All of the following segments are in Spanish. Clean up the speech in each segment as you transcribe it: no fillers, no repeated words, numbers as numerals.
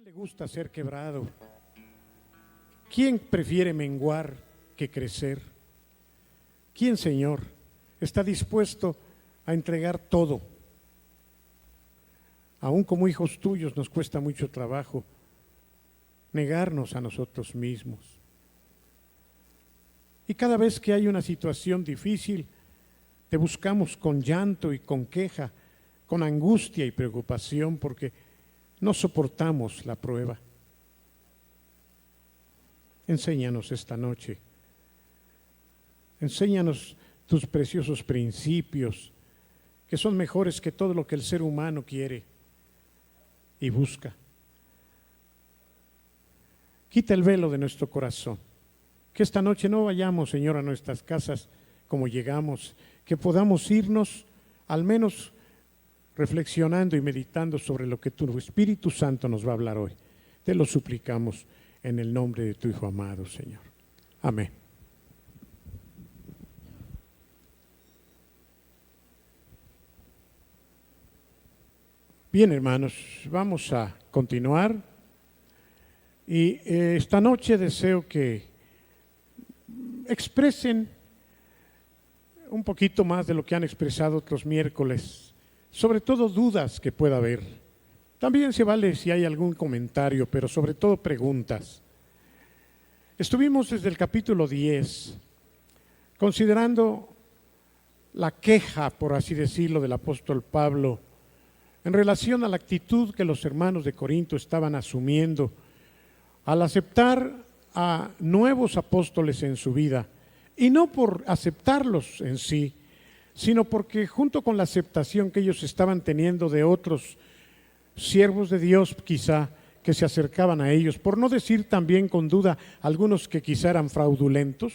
Le gusta ser quebrado. ¿Quién prefiere menguar que crecer? ¿Quién, Señor, está dispuesto a entregar todo? Aún como hijos tuyos nos cuesta mucho trabajo negarnos a nosotros mismos. Y cada vez que hay una situación difícil, te buscamos con llanto y con queja, con angustia y preocupación, porque no soportamos la prueba. Enséñanos esta noche. Enséñanos tus preciosos principios, que son mejores que todo lo que el ser humano quiere y busca. Quita el velo de nuestro corazón. Que esta noche no vayamos, Señor, a nuestras casas como llegamos, que podamos irnos al menos reflexionando y meditando sobre lo que tu Espíritu Santo nos va a hablar hoy. Te lo suplicamos en el nombre de tu Hijo amado, Señor. Amén. Bien, hermanos, vamos a continuar. Y esta noche deseo que expresen un poquito más de lo que han expresado otros miércoles, sobre todo dudas que pueda haber. También se vale si hay algún comentario, pero sobre todo preguntas. Estuvimos desde el capítulo 10 considerando la queja, por así decirlo, del apóstol Pablo en relación a la actitud que los hermanos de Corinto estaban asumiendo al aceptar a nuevos apóstoles en su vida, y no por aceptarlos en sí, sino porque junto con la aceptación que ellos estaban teniendo de otros siervos de Dios quizá que se acercaban a ellos, por no decir también con duda algunos que quizá eran fraudulentos,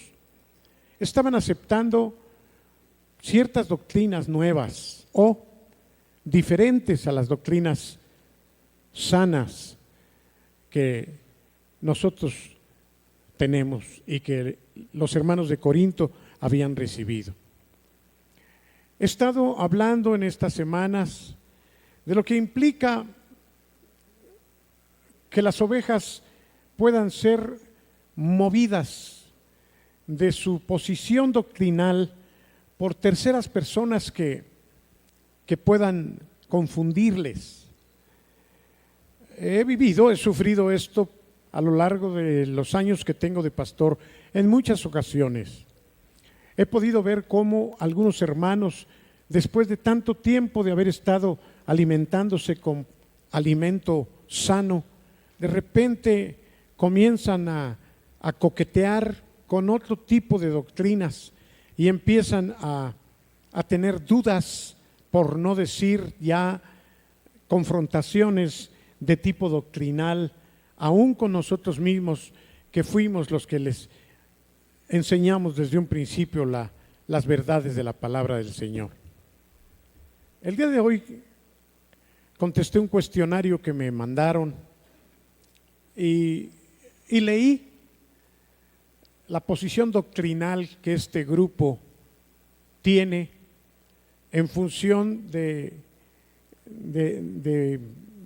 estaban aceptando ciertas doctrinas nuevas o diferentes a las doctrinas sanas que nosotros tenemos y que los hermanos de Corinto habían recibido. He estado hablando en estas semanas de lo que implica que las ovejas puedan ser movidas de su posición doctrinal por terceras personas que puedan confundirles. He sufrido esto a lo largo de los años que tengo de pastor en muchas ocasiones. He podido ver cómo algunos hermanos, después de tanto tiempo de haber estado alimentándose con alimento sano, de repente comienzan a coquetear con otro tipo de doctrinas y empiezan a tener dudas, por no decir ya confrontaciones de tipo doctrinal, aún con nosotros mismos que fuimos los que les enseñamos desde un principio las verdades de la palabra del Señor. El día de hoy contesté un cuestionario que me mandaron y leí la posición doctrinal que este grupo tiene en función de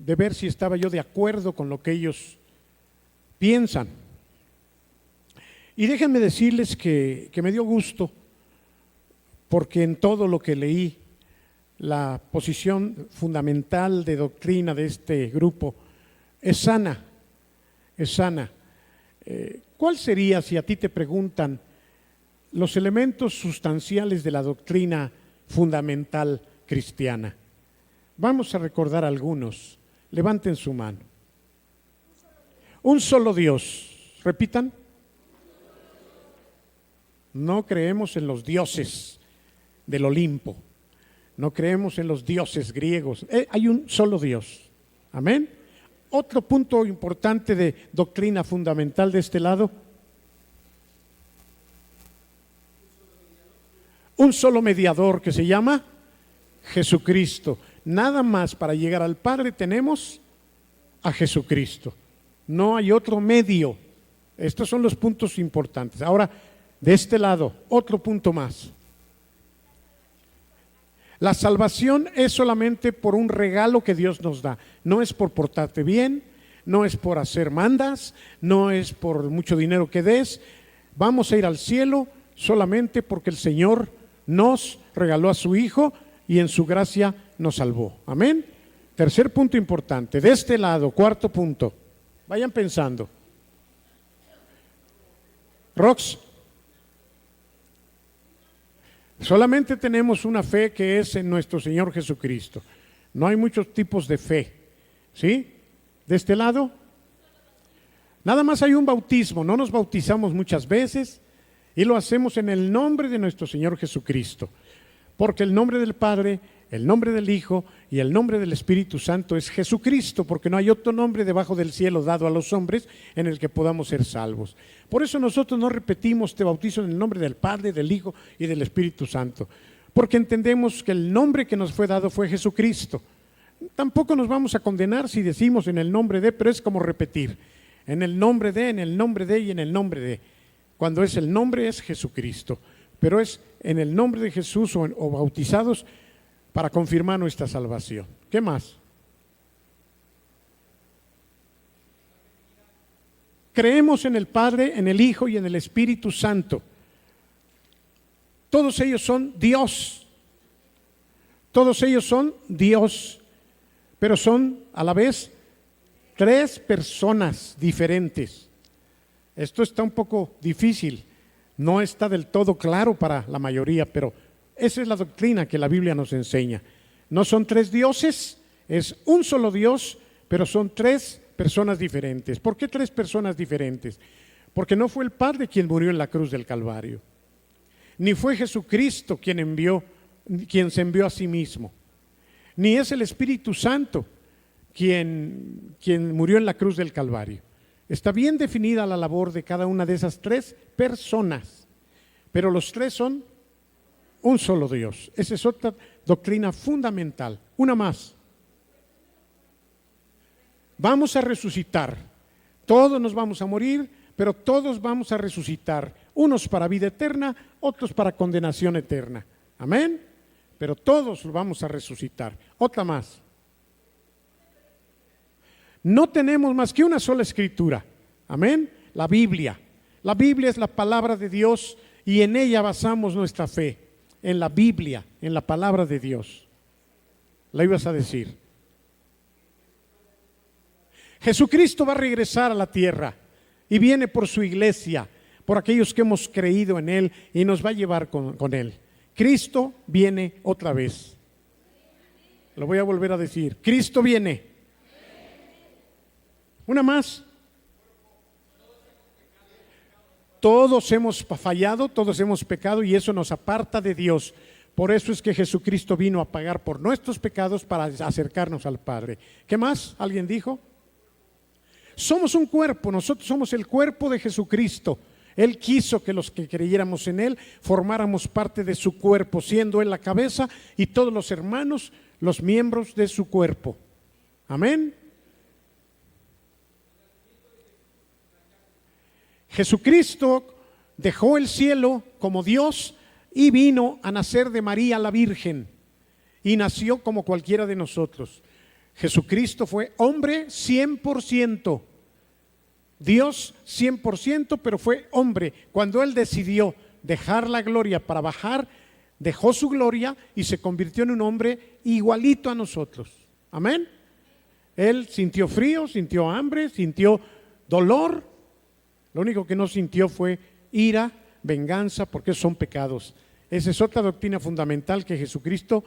ver si estaba yo de acuerdo con lo que ellos piensan. Y déjenme decirles que me dio gusto, porque en todo lo que leí, la posición fundamental de doctrina de este grupo es sana, es sana. ¿Cuál sería, si a ti te preguntan, los elementos sustanciales de la doctrina fundamental cristiana? Vamos a recordar algunos. Levanten su mano. Un solo Dios. Repitan. No creemos en los dioses del Olimpo. No creemos en los dioses griegos. Hay un solo Dios. Amén. Otro punto importante de doctrina fundamental de este lado. Un solo mediador que se llama Jesucristo. Nada más para llegar al Padre tenemos a Jesucristo. No hay otro medio. Estos son los puntos importantes. Ahora, de este lado, otro punto más. La salvación es solamente por un regalo que Dios nos da. No es por portarte bien, no es por hacer mandas, no es por mucho dinero que des. Vamos a ir al cielo solamente porque el Señor nos regaló a su Hijo y en su gracia nos salvó. Amén. Tercer punto importante. De este lado, cuarto punto. Vayan pensando. Rox, solamente tenemos una fe que es en nuestro Señor Jesucristo. No hay muchos tipos de fe. ¿Sí? De este lado, nada más hay un bautismo. No nos bautizamos muchas veces y lo hacemos en el nombre de nuestro Señor Jesucristo. Porque el nombre del Padre, el nombre del Hijo y el nombre del Espíritu Santo es Jesucristo, porque no hay otro nombre debajo del cielo dado a los hombres en el que podamos ser salvos. Por eso nosotros no repetimos te bautizo en el nombre del Padre, del Hijo y del Espíritu Santo, porque entendemos que el nombre que nos fue dado fue Jesucristo. Tampoco nos vamos a condenar si decimos en el nombre de, pero es como repetir, en el nombre de, en el nombre de y en el nombre de. Cuando es el nombre es Jesucristo, pero es en el nombre de Jesús o bautizados para confirmar nuestra salvación. ¿Qué más? Creemos en el Padre, en el Hijo y en el Espíritu Santo. Todos ellos son Dios. Todos ellos son Dios, pero son a la vez tres personas diferentes. Esto está un poco difícil, no está del todo claro para la mayoría, pero esa es la doctrina que la Biblia nos enseña. No son tres dioses, es un solo Dios, pero son tres personas diferentes. ¿Por qué tres personas diferentes? Porque no fue el Padre quien murió en la cruz del Calvario, ni fue Jesucristo quien se envió a sí mismo, ni es el Espíritu Santo quien murió en la cruz del Calvario. Está bien definida la labor de cada una de esas tres personas, pero los tres son un solo Dios. Esa es otra doctrina fundamental. Una más. Vamos a resucitar. Todos nos vamos a morir, pero todos vamos a resucitar. Unos para vida eterna, otros para condenación eterna. Amén. Pero todos vamos a resucitar. Otra más. No tenemos más que una sola escritura. Amén. La Biblia. La Biblia es la palabra de Dios y en ella basamos nuestra fe. En la Biblia, en la palabra de Dios. ¿La ibas a decir? Jesucristo va a regresar a la tierra y viene por su iglesia, por aquellos que hemos creído en Él y nos va a llevar con Él. Cristo viene otra vez. Lo voy a volver a decir. Cristo viene. Una más. Todos hemos fallado, todos hemos pecado y eso nos aparta de Dios. Por eso es que Jesucristo vino a pagar por nuestros pecados para acercarnos al Padre. ¿Qué más? ¿Alguien dijo? Somos un cuerpo, nosotros somos el cuerpo de Jesucristo. Él quiso que los que creyéramos en Él formáramos parte de su cuerpo, siendo Él la cabeza y todos los hermanos los miembros de su cuerpo. Amén. Jesucristo dejó el cielo como Dios y vino a nacer de María la Virgen y nació como cualquiera de nosotros. Jesucristo fue hombre 100%, Dios 100%, pero fue hombre. Cuando Él decidió dejar la gloria para bajar, dejó su gloria y se convirtió en un hombre igualito a nosotros. Amén. Él sintió frío, sintió hambre, sintió dolor. Lo único que no sintió fue ira, venganza, porque son pecados. Esa es otra doctrina fundamental, que Jesucristo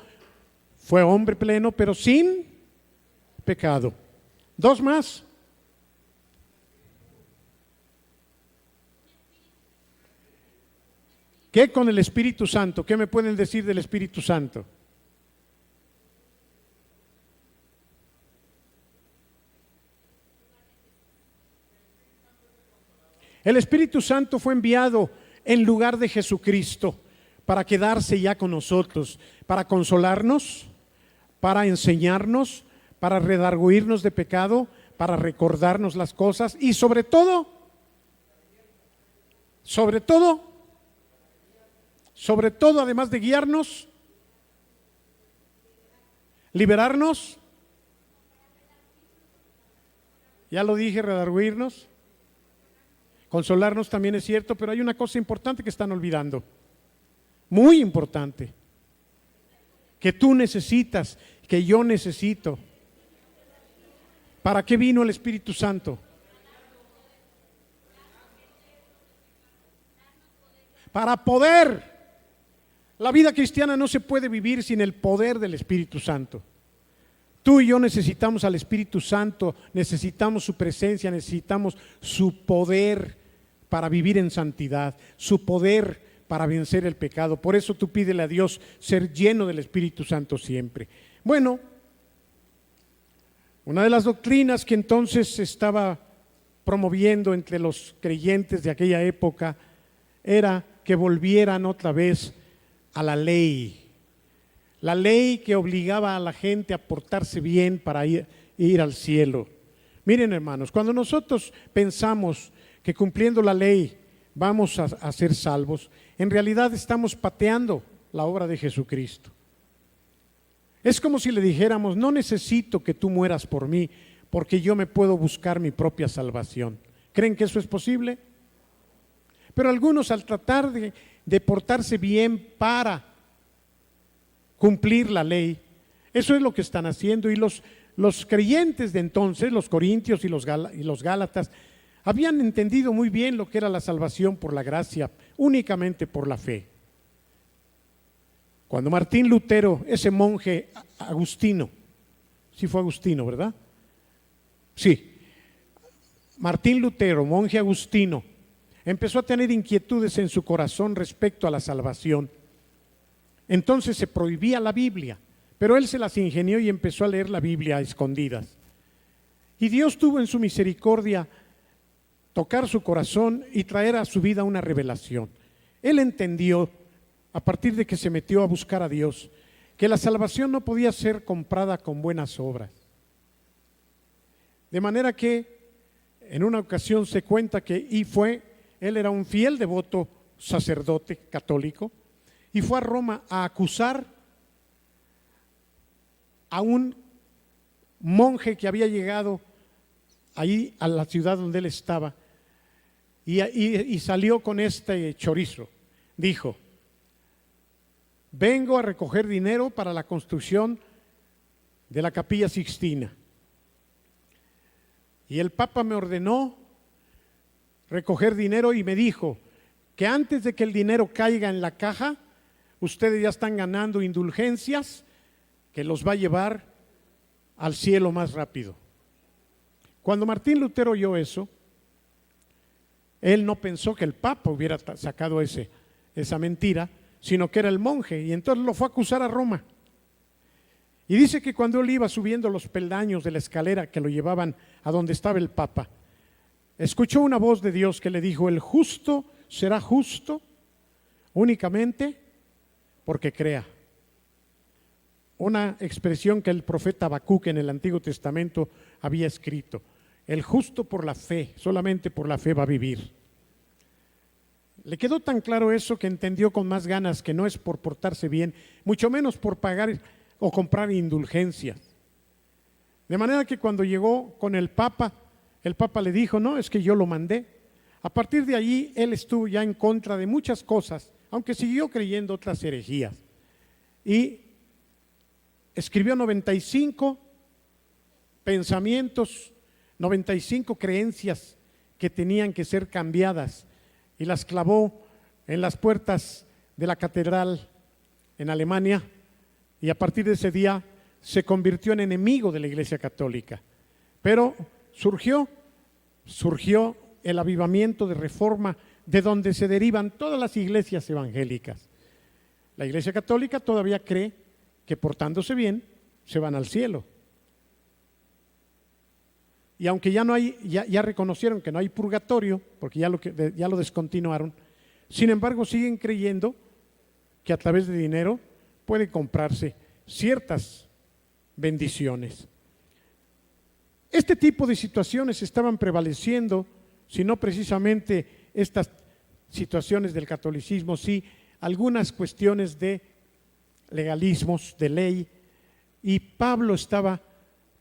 fue hombre pleno, pero sin pecado. Dos más. ¿Qué con el Espíritu Santo? ¿Qué me pueden decir del Espíritu Santo? El Espíritu Santo fue enviado en lugar de Jesucristo para quedarse ya con nosotros, para consolarnos, para enseñarnos, para redarguirnos de pecado, para recordarnos las cosas y sobre todo, además de guiarnos, liberarnos Ya lo dije, redarguirnos, consolarnos también es cierto, pero hay una cosa importante que están olvidando, muy importante, que tú necesitas, que yo necesito. ¿Para qué vino el Espíritu Santo? Para poder. La vida cristiana no se puede vivir sin el poder del Espíritu Santo. Tú y yo necesitamos al Espíritu Santo, necesitamos su presencia, necesitamos su poder para vivir en santidad, su poder para vencer el pecado. Por eso tú pídele a Dios ser lleno del Espíritu Santo siempre. Bueno, una de las doctrinas que entonces se estaba promoviendo entre los creyentes de aquella época era que volvieran otra vez a la ley que obligaba a la gente a portarse bien para ir al cielo. Miren, hermanos, cuando nosotros pensamos que cumpliendo la ley vamos a ser salvos, en realidad estamos pateando la obra de Jesucristo. Es como si le dijéramos: no necesito que tú mueras por mí, porque yo me puedo buscar mi propia salvación. ¿Creen que eso es posible? Pero algunos, al tratar de portarse bien para cumplir la ley, eso es lo que están haciendo. Y los creyentes de entonces, los corintios y los gálatas, habían entendido muy bien lo que era la salvación por la gracia, únicamente por la fe. Cuando Martín Lutero, ese monje agustino, sí fue agustino, ¿verdad? Sí, Martín Lutero, monje agustino, empezó a tener inquietudes en su corazón respecto a la salvación. Entonces se prohibía la Biblia, pero él se las ingenió y empezó a leer la Biblia a escondidas. Y Dios tuvo en su misericordia tocar su corazón y traer a su vida una revelación. Él entendió, a partir de que se metió a buscar a Dios, que la salvación no podía ser comprada con buenas obras. De manera que en una ocasión se cuenta que él era un fiel devoto sacerdote católico y fue a Roma a acusar a un monje que había llegado ahí a la ciudad donde él estaba y salió con este chorizo. Dijo: vengo a recoger dinero para la construcción de la Capilla Sixtina. Y el Papa me ordenó recoger dinero y me dijo que antes de que el dinero caiga en la caja, ustedes ya están ganando indulgencias que los va a llevar al cielo más rápido. Cuando Martín Lutero oyó eso, él no pensó que el Papa hubiera sacado esa mentira, sino que era el monje, y entonces lo fue a acusar a Roma. Y dice que cuando él iba subiendo los peldaños de la escalera que lo llevaban a donde estaba el Papa, escuchó una voz de Dios que le dijo: el justo será justo únicamente porque crea. Una expresión que el profeta Habacuc en el Antiguo Testamento había escrito: el justo por la fe, solamente por la fe va a vivir. Le quedó tan claro eso que entendió con más ganas que no es por portarse bien, mucho menos por pagar o comprar indulgencias. De manera que cuando llegó con el Papa le dijo: no, es que yo lo mandé. A partir de allí él estuvo ya en contra de muchas cosas, aunque siguió creyendo otras herejías. Y escribió 95 pensamientos, 95 creencias que tenían que ser cambiadas, y las clavó en las puertas de la catedral en Alemania, y a partir de ese día se convirtió en enemigo de la Iglesia Católica. Pero surgió el avivamiento de Reforma, de donde se derivan todas las iglesias evangélicas. La Iglesia Católica todavía cree que portándose bien se van al cielo. Y aunque ya reconocieron que no hay purgatorio, porque ya lo descontinuaron, sin embargo siguen creyendo que a través de dinero puede comprarse ciertas bendiciones. Este tipo de situaciones estaban prevaleciendo, si no precisamente estas situaciones del catolicismo, sí algunas cuestiones de legalismos, de ley, y Pablo estaba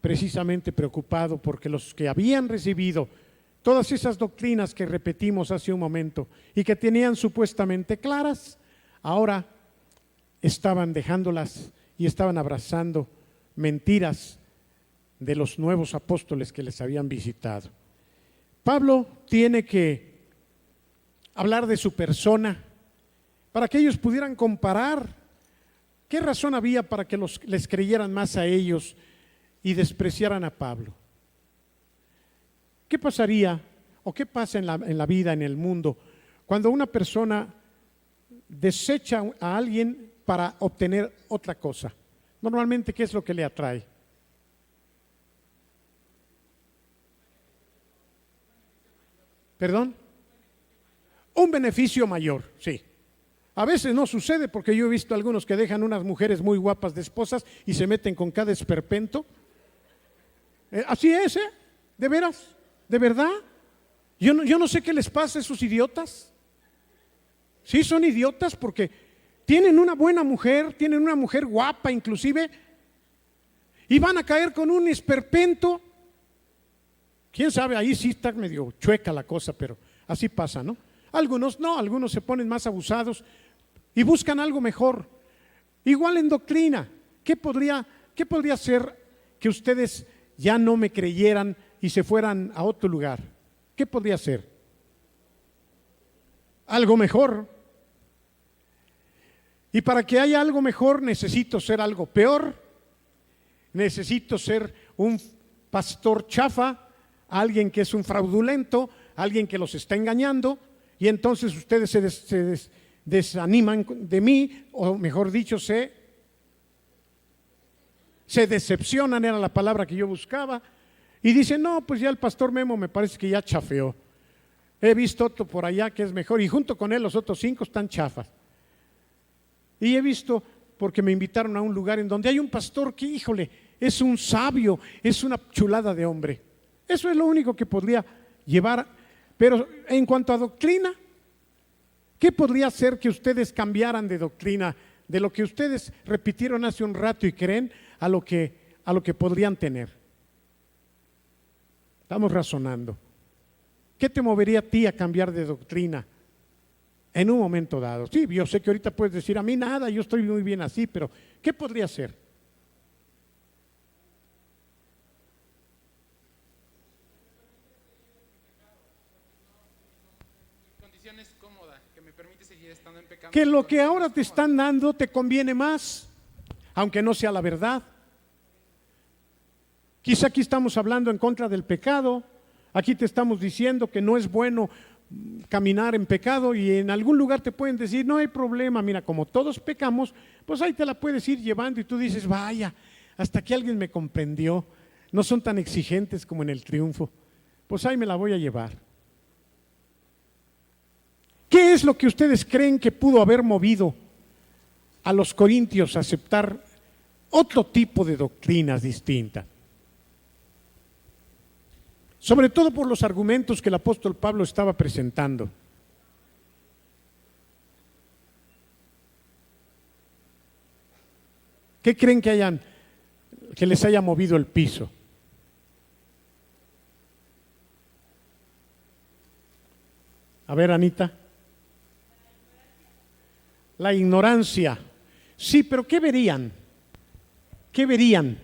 precisamente preocupado porque los que habían recibido todas esas doctrinas que repetimos hace un momento y que tenían supuestamente claras, ahora estaban dejándolas y estaban abrazando mentiras de los nuevos apóstoles que les habían visitado. Pablo tiene que hablar de su persona para que ellos pudieran comparar qué razón había para que les creyeran más a ellos y despreciaran a Pablo. ¿Qué pasaría o qué pasa en la vida, en el mundo, cuando una persona desecha a alguien para obtener otra cosa? Normalmente, ¿qué es lo que le atrae? ¿Perdón? Un beneficio mayor, sí. A veces no sucede porque yo he visto algunos que dejan unas mujeres muy guapas de esposas y se meten con cada esperpento. Así es, ¿eh? ¿De veras? ¿De verdad? Yo no sé qué les pasa a esos idiotas. Sí, son idiotas porque tienen una buena mujer, tienen una mujer guapa inclusive, y van a caer con un esperpento. Quién sabe, ahí sí está medio chueca la cosa, pero así pasa, ¿no? Algunos no, algunos se ponen más abusados y buscan algo mejor. Igual en doctrina, ¿qué podría ser que ustedes ya no me creyeran y se fueran a otro lugar? ¿Qué podría ser? Algo mejor. Y para que haya algo mejor necesito ser algo peor, necesito ser un pastor chafa, alguien que es un fraudulento, alguien que los está engañando, y entonces ustedes se desaniman de mí, o mejor dicho, se decepcionan, era la palabra que yo buscaba, y dicen, no, pues ya el pastor Memo me parece que ya chafeó. He visto otro por allá que es mejor, y junto con él los otros 5 están chafas. Y he visto, porque me invitaron a un lugar en donde hay un pastor que, híjole, es un sabio, es una chulada de hombre. Eso es lo único que podría llevar. Pero en cuanto a doctrina, ¿qué podría hacer que ustedes cambiaran de doctrina, de lo que ustedes repitieron hace un rato y creen, a lo que podrían tener? Estamos razonando. ¿Qué te movería a ti a cambiar de doctrina en un momento dado? Sí, yo sé que ahorita puedes decir, a mí nada, yo estoy muy bien así, pero ¿qué podría ser? Que lo que ahora te están dando te conviene más, aunque no sea la verdad. Quizá aquí estamos hablando en contra del pecado, aquí te estamos diciendo que no es bueno caminar en pecado, y en algún lugar te pueden decir, no hay problema, mira, como todos pecamos, pues ahí te la puedes ir llevando, y tú dices, vaya, hasta que alguien me comprendió, no son tan exigentes como en el triunfo, pues ahí me la voy a llevar. ¿Qué es lo que ustedes creen que pudo haber movido a los corintios a aceptar otro tipo de doctrinas distintas? Sobre todo por los argumentos que el apóstol Pablo estaba presentando. ¿Qué creen que les haya movido el piso? A ver, Anita. La ignorancia. Sí, pero ¿qué verían? ¿Qué verían?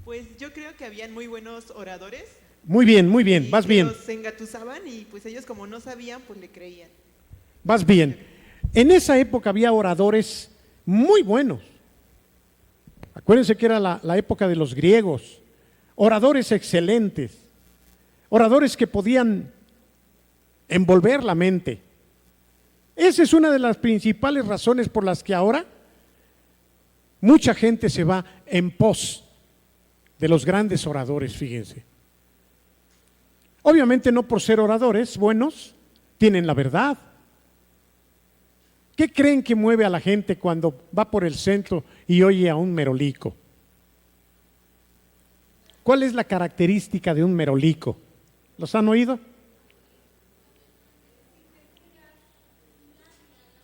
Pues yo creo que habían muy buenos oradores. Muy bien, vas bien. Los engatusaban y pues ellos como no sabían, pues le creían. Vas bien. En esa época había oradores muy buenos. Acuérdense que era la época de los griegos. Oradores excelentes. Oradores que podían envolver la mente. Esa es una de las principales razones por las que ahora mucha gente se va en pos de los grandes oradores, fíjense. Obviamente no por ser oradores buenos, tienen la verdad. ¿Qué creen que mueve a la gente cuando va por el centro y oye a un merolico? ¿Cuál es la característica de un merolico? ¿Los han oído?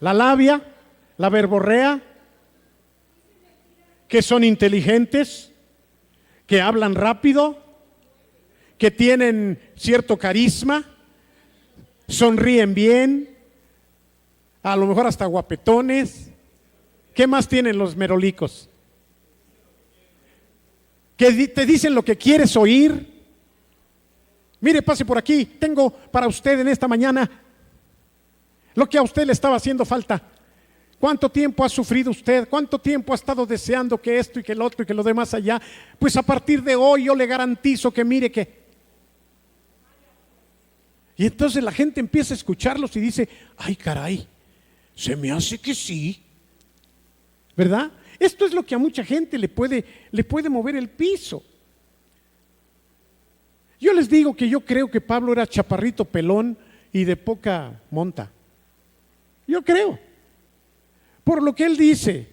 La labia, la verborrea, que son inteligentes, que hablan rápido, que tienen cierto carisma, sonríen bien, a lo mejor hasta guapetones. ¿Qué más tienen los merolicos? Que te dicen lo que quieres oír. Mire, pase por aquí, tengo para usted en esta mañana lo que a usted le estaba haciendo falta. ¿Cuánto tiempo ha sufrido usted? ¿Cuánto tiempo ha estado deseando que esto y que el otro y que lo demás allá? Pues a partir de hoy yo le garantizo que mire que... Y entonces la gente empieza a escucharlos y dice, ay caray, se me hace que sí, ¿verdad? Esto es lo que a mucha gente le puede mover el piso. Yo les digo que yo creo que Pablo era chaparrito, pelón y de poca monta. Yo creo, por lo que él dice,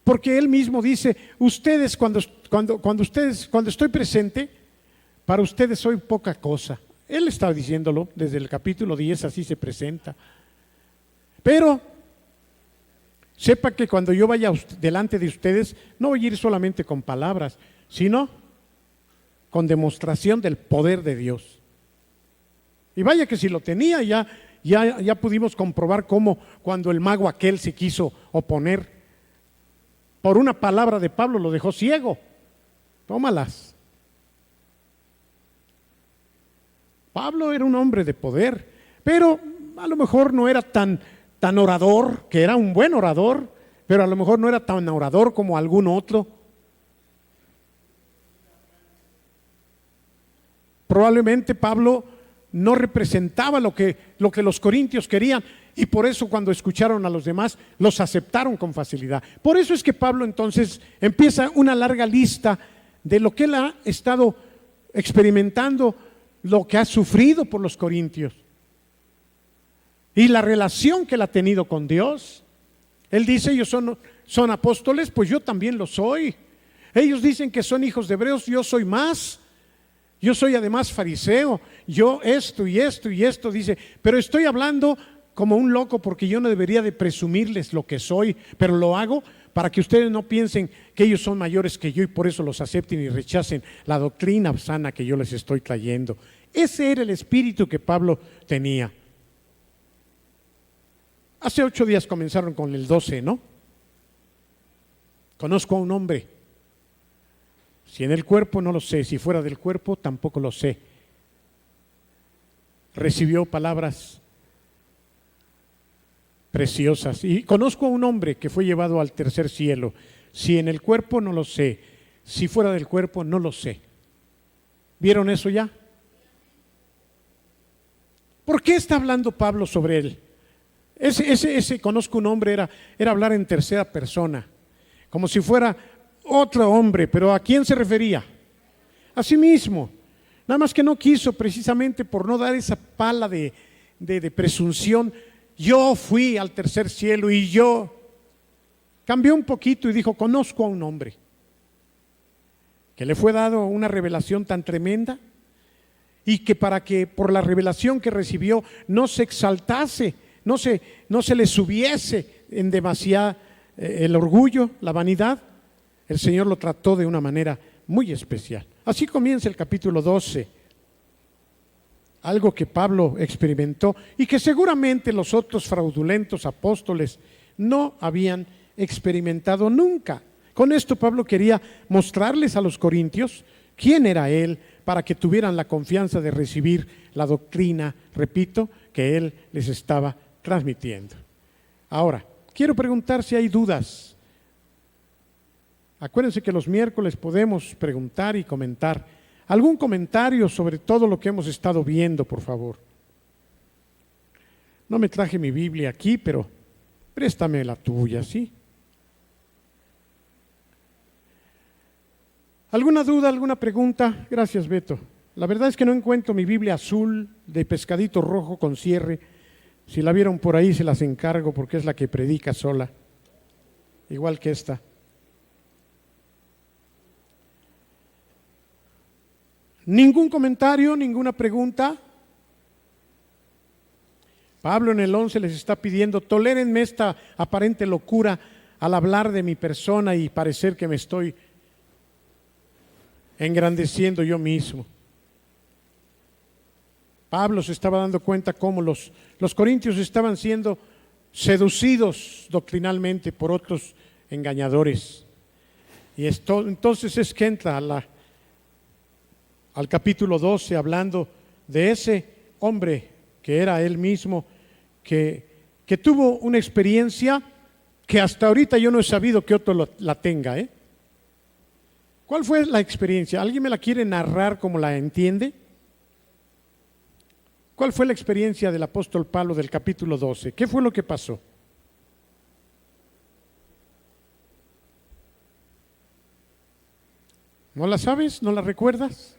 porque él mismo dice, ustedes cuando estoy presente, para ustedes soy poca cosa. Él está diciéndolo desde el capítulo 10, así se presenta. Pero sepa que cuando yo vaya delante de ustedes, no voy a ir solamente con palabras, sino con demostración del poder de Dios. Y vaya que si lo tenía, ya pudimos comprobar cómo cuando el mago aquel se quiso oponer, por una palabra de Pablo lo dejó ciego. Tómalas. Pablo era un hombre de poder, pero a lo mejor no era tan orador, que era un buen orador, pero a lo mejor no era tan orador como algún otro. Probablemente Pablo no representaba lo que los corintios querían, y por eso cuando escucharon a los demás los aceptaron con facilidad. Por eso es que Pablo entonces empieza una larga lista de lo que él ha estado experimentando, lo que ha sufrido por los corintios y la relación que él ha tenido con Dios. Él dice, ellos son apóstoles, pues yo también lo soy. Ellos dicen que son hijos de hebreos, yo soy más. Yo soy además fariseo, yo esto y esto y esto, dice, pero estoy hablando como un loco porque yo no debería de presumirles lo que soy, pero lo hago para que ustedes no piensen que ellos son mayores que yo y por eso los acepten y rechacen la doctrina sana que yo les estoy trayendo. Ese era el espíritu que Pablo tenía. Hace 8 días comenzaron con el 12, ¿no? Conozco a un hombre. Si en el cuerpo no lo sé, si fuera del cuerpo tampoco lo sé. Recibió palabras preciosas. Y conozco a un hombre que fue llevado al tercer cielo. Si en el cuerpo no lo sé, si fuera del cuerpo no lo sé. ¿Vieron eso ya? ¿Por qué está hablando Pablo sobre él? Ese conozco un hombre era hablar en tercera persona, como si fuera otro hombre, pero ¿a quién se refería? A sí mismo. Nada más que no quiso, precisamente por no dar esa pala de presunción. Yo fui al tercer cielo y yo cambió un poquito y dijo, conozco a un hombre que le fue dado una revelación tan tremenda y que para que por la revelación que recibió no se exaltase, no se le subiese en demasiado el orgullo, la vanidad, el Señor lo trató de una manera muy especial. Así comienza el capítulo 12. Algo que Pablo experimentó y que seguramente los otros fraudulentos apóstoles no habían experimentado nunca. Con esto Pablo quería mostrarles a los corintios quién era él para que tuvieran la confianza de recibir la doctrina, repito, que él les estaba transmitiendo. Ahora, quiero preguntar si hay dudas. Acuérdense que los miércoles podemos preguntar y comentar. ¿Algún comentario sobre todo lo que hemos estado viendo, por favor? No me traje mi Biblia aquí, pero préstame la tuya, ¿sí? ¿Alguna duda, alguna pregunta? Gracias, Beto. La verdad es que no encuentro mi Biblia azul de pescadito rojo con cierre. Si la vieron por ahí se las encargo porque es la que predica sola, igual que esta. ¿Ningún comentario, ninguna pregunta? Pablo en el 11 les está pidiendo, tolérenme esta aparente locura al hablar de mi persona y parecer que me estoy engrandeciendo yo mismo. Pablo se estaba dando cuenta cómo los corintios estaban siendo seducidos doctrinalmente por otros engañadores. Y entonces es que entra al capítulo 12 hablando de ese hombre que era él mismo, que tuvo una experiencia que hasta ahorita yo no he sabido que otro la tenga. ¿Cuál fue la experiencia? ¿Alguien me la quiere narrar como la entiende? ¿Cuál fue la experiencia del apóstol Pablo del capítulo 12? ¿Qué fue lo que pasó? ¿No la sabes? ¿No la recuerdas?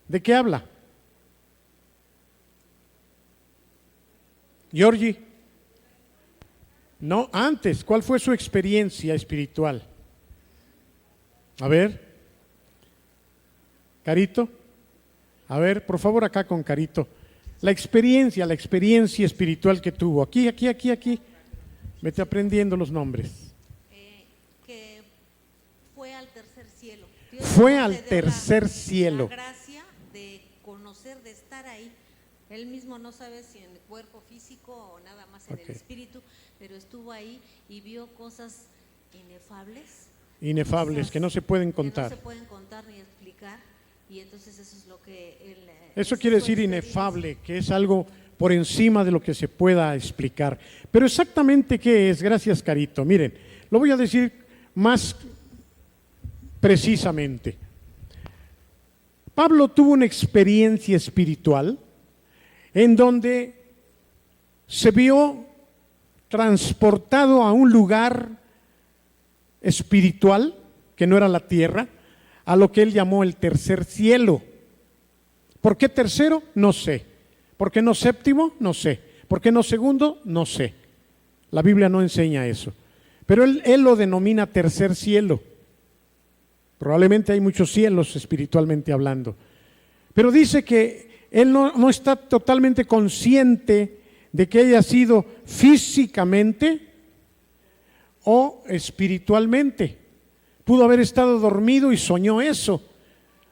¿De qué habla? Georgie. No, antes, ¿cuál fue su experiencia espiritual? A ver, Carito, a ver, por favor acá con Carito, la experiencia espiritual que tuvo, aquí, vete aprendiendo los nombres. Que fue al tercer cielo. Fue al tercer cielo. La gracia de conocer, de estar ahí. Él mismo no sabe si en el cuerpo físico o nada más en el espíritu, pero estuvo ahí y vio cosas inefables, cosas que no se pueden contar. Que no se pueden contar ni explicar, y entonces eso es lo que él... Eso quiere decir inefable, que es algo por encima de lo que se pueda explicar. Pero exactamente qué es, gracias Carito. Miren, lo voy a decir más precisamente. Pablo tuvo una experiencia espiritual en donde se vio transportado a un lugar espiritual que no era la tierra, a lo que él llamó el tercer cielo. ¿Por qué tercero? No sé. ¿Por qué no séptimo? No sé. ¿Por qué no segundo? No sé. La Biblia no enseña eso. Pero él lo denomina tercer cielo. Probablemente hay muchos cielos espiritualmente hablando. Pero dice que él no está totalmente consciente de que haya sido físicamente o espiritualmente. Pudo haber estado dormido y soñó eso,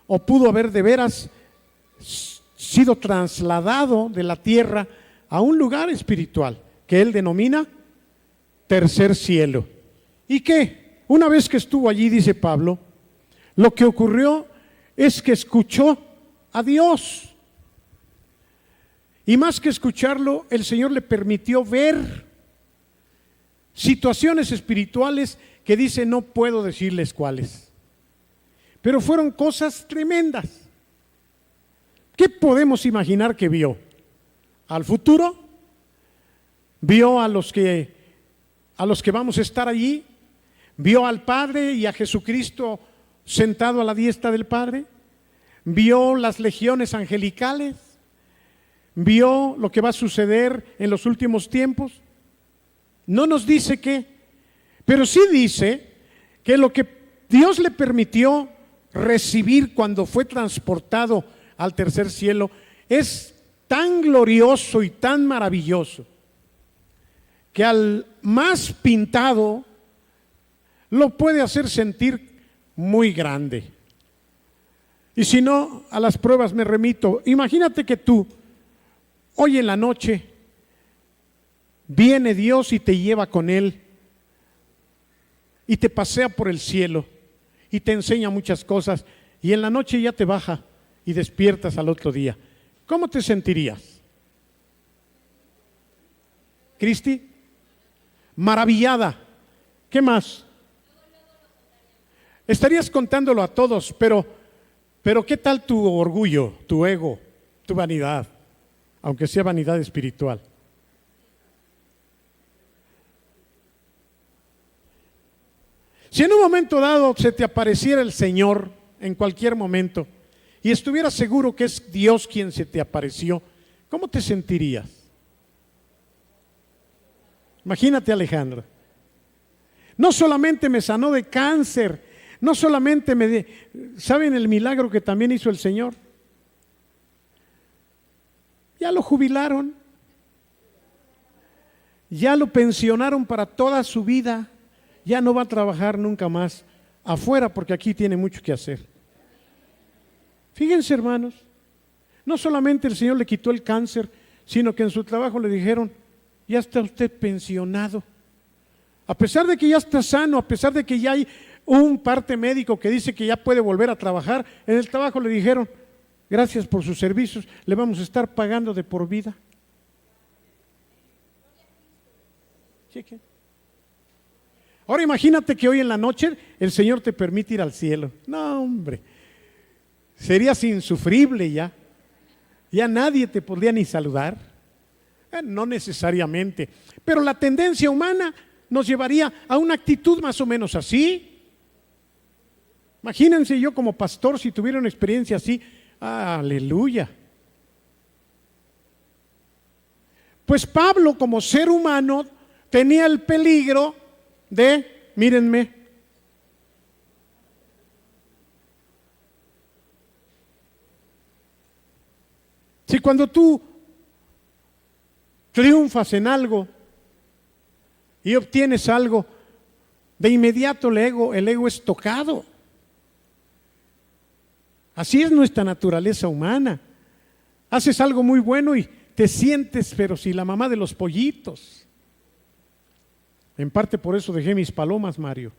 o pudo haber de veras sido trasladado de la tierra a un lugar espiritual que él denomina tercer cielo. ¿Y qué? Una vez que estuvo allí, dice Pablo, lo que ocurrió es que escuchó a Dios. Y más que escucharlo, el Señor le permitió ver situaciones espirituales que dice, no puedo decirles cuáles, pero fueron cosas tremendas. ¿Qué podemos imaginar que vio? ¿Al futuro? ¿Vio a los que vamos a estar allí? ¿Vio al Padre y a Jesucristo sentado a la diestra del Padre? ¿Vio las legiones angelicales? ¿Vio lo que va a suceder en los últimos tiempos? No nos dice qué, pero sí dice que lo que Dios le permitió recibir cuando fue transportado al tercer cielo es tan glorioso y tan maravilloso que al más pintado lo puede hacer sentir muy grande. Y si no, a las pruebas me remito. Imagínate que tú hoy en la noche viene Dios y te lleva con Él y te pasea por el cielo y te enseña muchas cosas, y en la noche ya te baja y despiertas al otro día. ¿Cómo te sentirías? Cristi, maravillada. ¿Qué más? Estarías contándolo a todos, pero ¿qué tal tu orgullo, tu ego, tu vanidad? Aunque sea vanidad espiritual. Si en un momento dado se te apareciera el Señor, en cualquier momento, y estuvieras seguro que es Dios quien se te apareció, ¿cómo te sentirías? Imagínate, Alejandra. No solamente me sanó de cáncer, no solamente ¿saben el milagro que también hizo el Señor? Ya lo jubilaron, ya lo pensionaron para toda su vida, ya no va a trabajar nunca más afuera porque aquí tiene mucho que hacer. Fíjense, hermanos, no solamente el Señor le quitó el cáncer, sino que en su trabajo le dijeron, ya está usted pensionado. A pesar de que ya está sano, a pesar de que ya hay un parte médico que dice que ya puede volver a trabajar, en el trabajo le dijeron, gracias por sus servicios, le vamos a estar pagando de por vida. Chequen. Ahora imagínate que hoy en la noche el Señor te permite ir al cielo. No, hombre, serías insufrible ya. Ya nadie te podría ni saludar. No necesariamente, pero la tendencia humana nos llevaría a una actitud más o menos así. Imagínense yo como pastor si tuviera una experiencia así. Aleluya. Pues Pablo como ser humano tenía el peligro de, mírenme, si cuando tú triunfas en algo y obtienes algo, de inmediato el ego es tocado. Así es nuestra naturaleza humana. Haces algo muy bueno y te sientes, pero si la mamá de los pollitos. En parte por eso dejé mis palomas, Mario.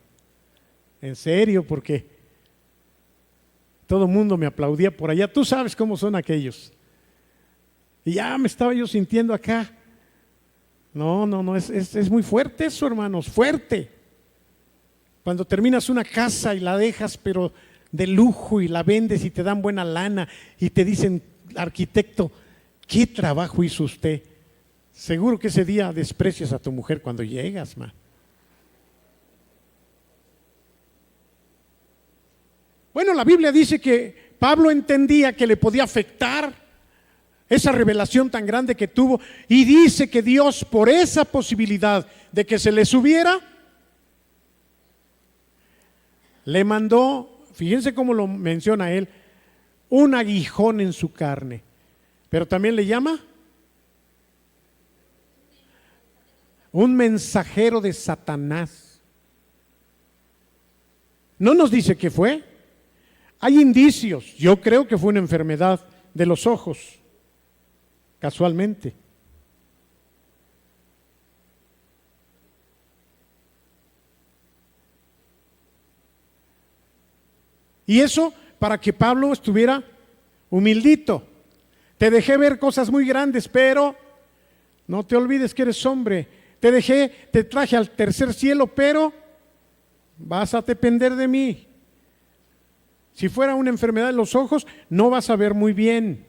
En serio, porque todo el mundo me aplaudía por allá. Tú sabes cómo son aquellos. Y ya me estaba yo sintiendo acá. No, es muy fuerte eso, hermanos, fuerte. Cuando terminas una casa y la dejas, pero de lujo, y la vendes y te dan buena lana y te dicen, arquitecto, ¿qué trabajo hizo usted? Seguro que ese día desprecias a tu mujer cuando llegas, man. Bueno, la Biblia dice que Pablo entendía que le podía afectar esa revelación tan grande que tuvo, y dice que Dios, por esa posibilidad de que se le subiera, le mandó, fíjense cómo lo menciona él, un aguijón en su carne, pero también le llama un mensajero de Satanás. No nos dice qué fue. Hay indicios. Yo creo que fue una enfermedad de los ojos, casualmente. Y eso para que Pablo estuviera humildito. Te dejé ver cosas muy grandes, pero no te olvides que eres hombre. Te traje al tercer cielo, pero vas a depender de mí. Si fuera una enfermedad de los ojos, no vas a ver muy bien.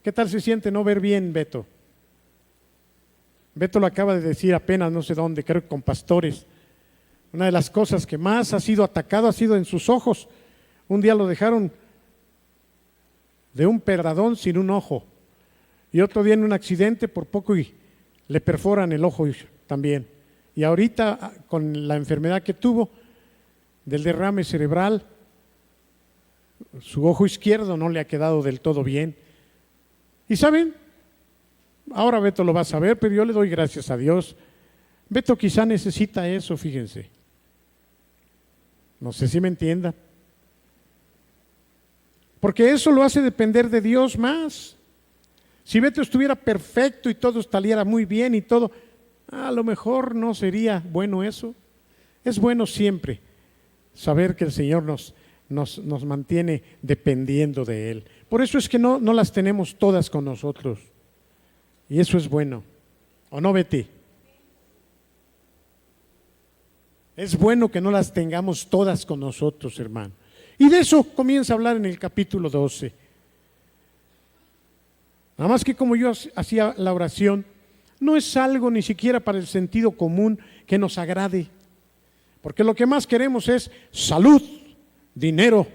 ¿Qué tal se siente no ver bien, Beto? Beto lo acaba de decir apenas, no sé dónde, creo que con pastores. Una de las cosas que más ha sido atacado ha sido en sus ojos. Un día lo dejaron de un pedradón sin un ojo, y otro día en un accidente por poco y le perforan el ojo también. Y ahorita con la enfermedad que tuvo del derrame cerebral, su ojo izquierdo no le ha quedado del todo bien. Y saben, ahora Beto lo va a saber, pero yo le doy gracias a Dios. Beto quizá necesita eso, fíjense. No sé si me entiendan. Porque eso lo hace depender de Dios más. Si Beto estuviera perfecto y todo saliera muy bien y todo, a lo mejor no sería bueno eso. Es bueno siempre saber que el Señor nos mantiene dependiendo de Él. Por eso es que no las tenemos todas con nosotros. Y eso es bueno. ¿O no, Betty? Es bueno que no las tengamos todas con nosotros, hermano. Y de eso comienza a hablar en el capítulo 12. Nada más que como yo hacía la oración, no es algo ni siquiera para el sentido común que nos agrade. Porque lo que más queremos es salud, dinero,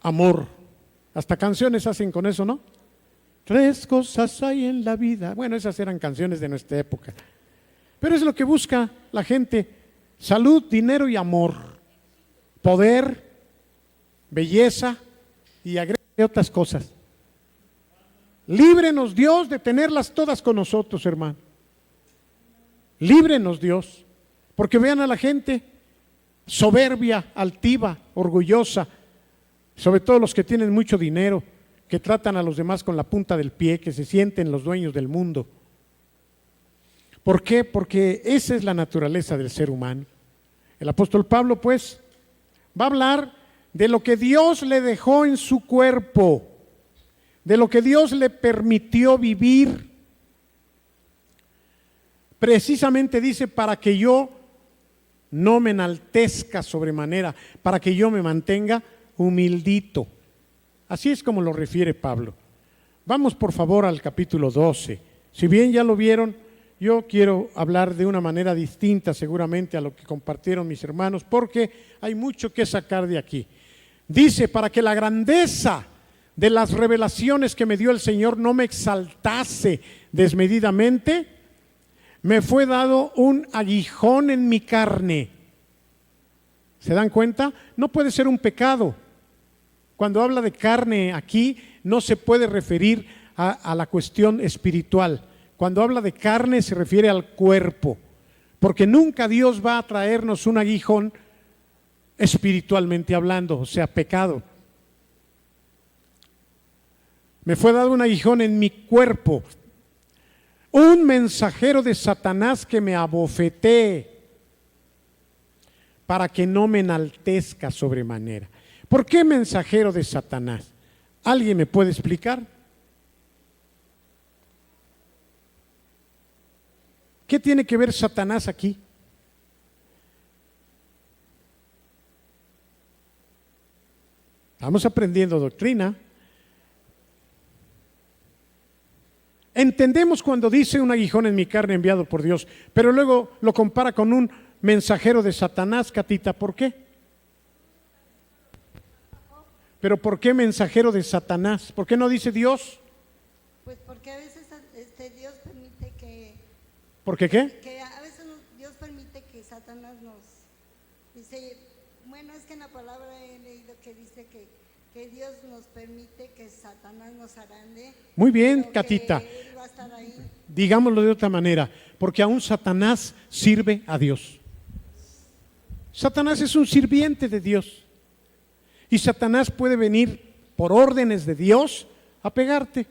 amor. Hasta canciones hacen con eso, ¿no? 3 cosas hay en la vida. Bueno, esas eran canciones de nuestra época. Pero es lo que busca la gente: salud, dinero y amor. Poder, belleza y agrega otras cosas. Líbrenos Dios de tenerlas todas con nosotros, hermano. Líbrenos Dios. Porque vean a la gente, soberbia, altiva, orgullosa, sobre todo los que tienen mucho dinero, que tratan a los demás con la punta del pie, que se sienten los dueños del mundo. ¿Por qué? Porque esa es la naturaleza del ser humano. El apóstol Pablo, pues, va a hablar de lo que Dios le dejó en su cuerpo, de lo que Dios le permitió vivir. Precisamente dice, para que yo no me enaltezca sobremanera, para que yo me mantenga humildito. Así es como lo refiere Pablo. Vamos por favor al capítulo 12. Si bien ya lo vieron, yo quiero hablar de una manera distinta seguramente a lo que compartieron mis hermanos, porque hay mucho que sacar de aquí. Dice, para que la grandeza de las revelaciones que me dio el Señor no me exaltase desmedidamente, me fue dado un aguijón en mi carne. ¿Se dan cuenta? No puede ser un pecado. Cuando habla de carne aquí, no se puede referir a la cuestión espiritual. Cuando habla de carne se refiere al cuerpo, porque nunca Dios va a traernos un aguijón espiritualmente hablando, o sea, pecado. Me fue dado un aguijón en mi cuerpo, un mensajero de Satanás que me abofetee para que no me enaltezca sobremanera. ¿Por qué mensajero de Satanás? ¿Alguien me puede explicar? ¿Qué tiene que ver Satanás aquí? Estamos aprendiendo doctrina. Entendemos cuando dice un aguijón en mi carne enviado por Dios, pero luego lo compara con un mensajero de Satanás, Catita. ¿Por qué? ¿Pero por qué mensajero de Satanás? ¿Por qué no dice Dios? Pues porque a veces Dios permite que... ¿Por qué qué? Que a veces Dios permite que Satanás nos dice, bueno, es que en la palabra he leído que dice que Dios nos permite que Satanás nos agrande. Muy bien, Catita. Él va a estar ahí. Digámoslo de otra manera, porque aún Satanás sirve a Dios. Satanás es un sirviente de Dios. Y Satanás puede venir por órdenes de Dios a pegarte.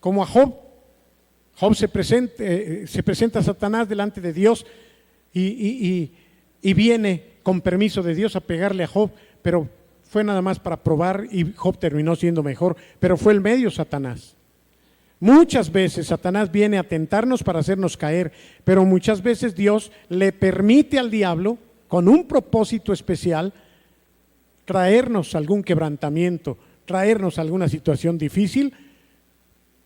Como a Job. Job se presenta a Satanás delante de Dios y viene con permiso de Dios a pegarle a Job, pero fue nada más para probar y Job terminó siendo mejor, pero fue el medio Satanás. Muchas veces Satanás viene a tentarnos para hacernos caer, pero muchas veces Dios le permite al diablo, con un propósito especial, traernos algún quebrantamiento, traernos alguna situación difícil,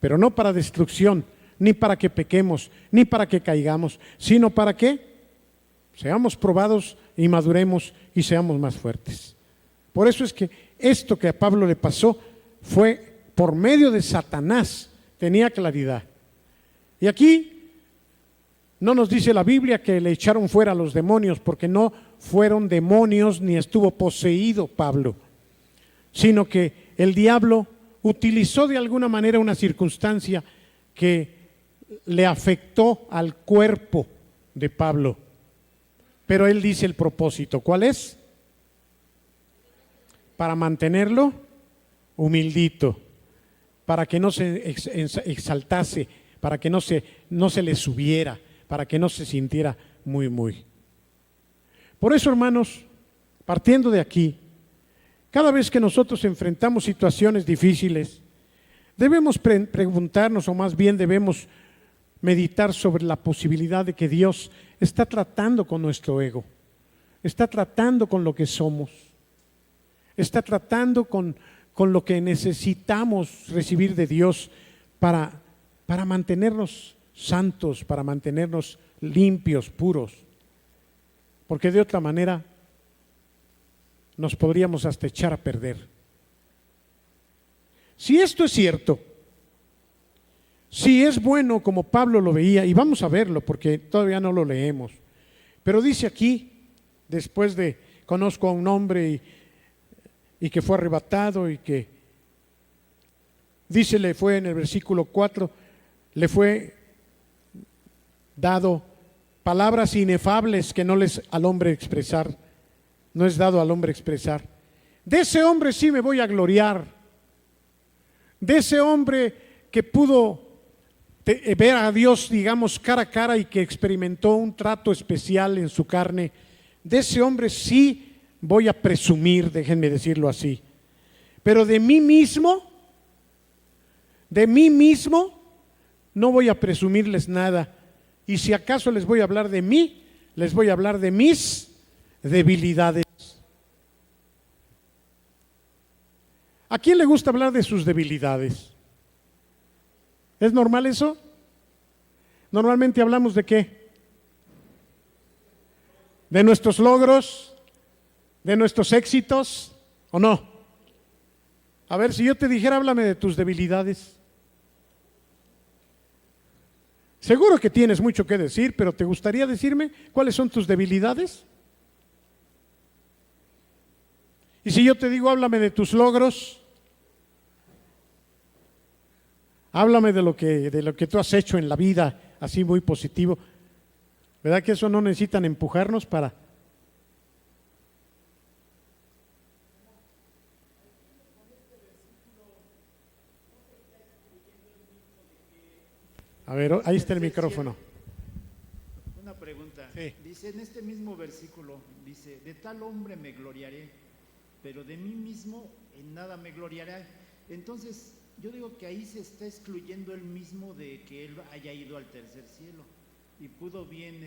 pero no para destrucción, ni para que pequemos, ni para que caigamos, sino para que seamos probados y maduremos y seamos más fuertes. Por eso es que esto que a Pablo le pasó fue por medio de Satanás, tenía claridad. Y aquí no nos dice la Biblia que le echaron fuera a los demonios, porque no fueron demonios ni estuvo poseído Pablo, sino que el diablo utilizó de alguna manera una circunstancia que le afectó al cuerpo de Pablo. Pero él dice el propósito, ¿cuál es? Para mantenerlo humildito, para que no se exaltase, para que no se le subiera, para que no se sintiera muy. Por eso, hermanos, partiendo de aquí, cada vez que nosotros enfrentamos situaciones difíciles, debemos preguntarnos, o más bien debemos meditar sobre la posibilidad de que Dios está tratando con nuestro ego, está tratando con lo que somos, está tratando con lo que necesitamos recibir de Dios para mantenernos santos, para mantenernos limpios, puros, porque de otra manera nos podríamos hasta echar a perder. Si esto es cierto, si es bueno como Pablo lo veía, y vamos a verlo porque todavía no lo leemos, pero dice aquí, después de conozco a un hombre y que fue arrebatado y que dice, le fue en el versículo 4, le fue dado palabras inefables que no les al hombre expresar, no es dado al hombre expresar. De ese hombre sí me voy a gloriar, de ese hombre que pudo ver a Dios, digamos, cara a cara y que experimentó un trato especial en su carne. De ese hombre sí voy a presumir, déjenme decirlo así. Pero de mí mismo no voy a presumirles nada. Y si acaso les voy a hablar de mí, les voy a hablar de mis debilidades. ¿A quién le gusta hablar de sus debilidades? ¿Es normal eso? Normalmente hablamos ¿de qué? ¿De nuestros logros? ¿De nuestros éxitos? ¿O no? A ver, si yo te dijera, háblame de tus debilidades. Seguro que tienes mucho que decir, pero ¿te gustaría decirme cuáles son tus debilidades? Y si yo te digo, háblame de tus logros, háblame de lo que tú has hecho en la vida, así muy positivo. ¿Verdad que eso no necesitan empujarnos para? A ver, ahí está el micrófono. Una pregunta. Sí. Dice en este mismo versículo, dice, de tal hombre me gloriaré, pero de mí mismo en nada me gloriaré. Entonces, yo digo que ahí se está excluyendo él mismo de que él haya ido al tercer cielo. Y pudo bien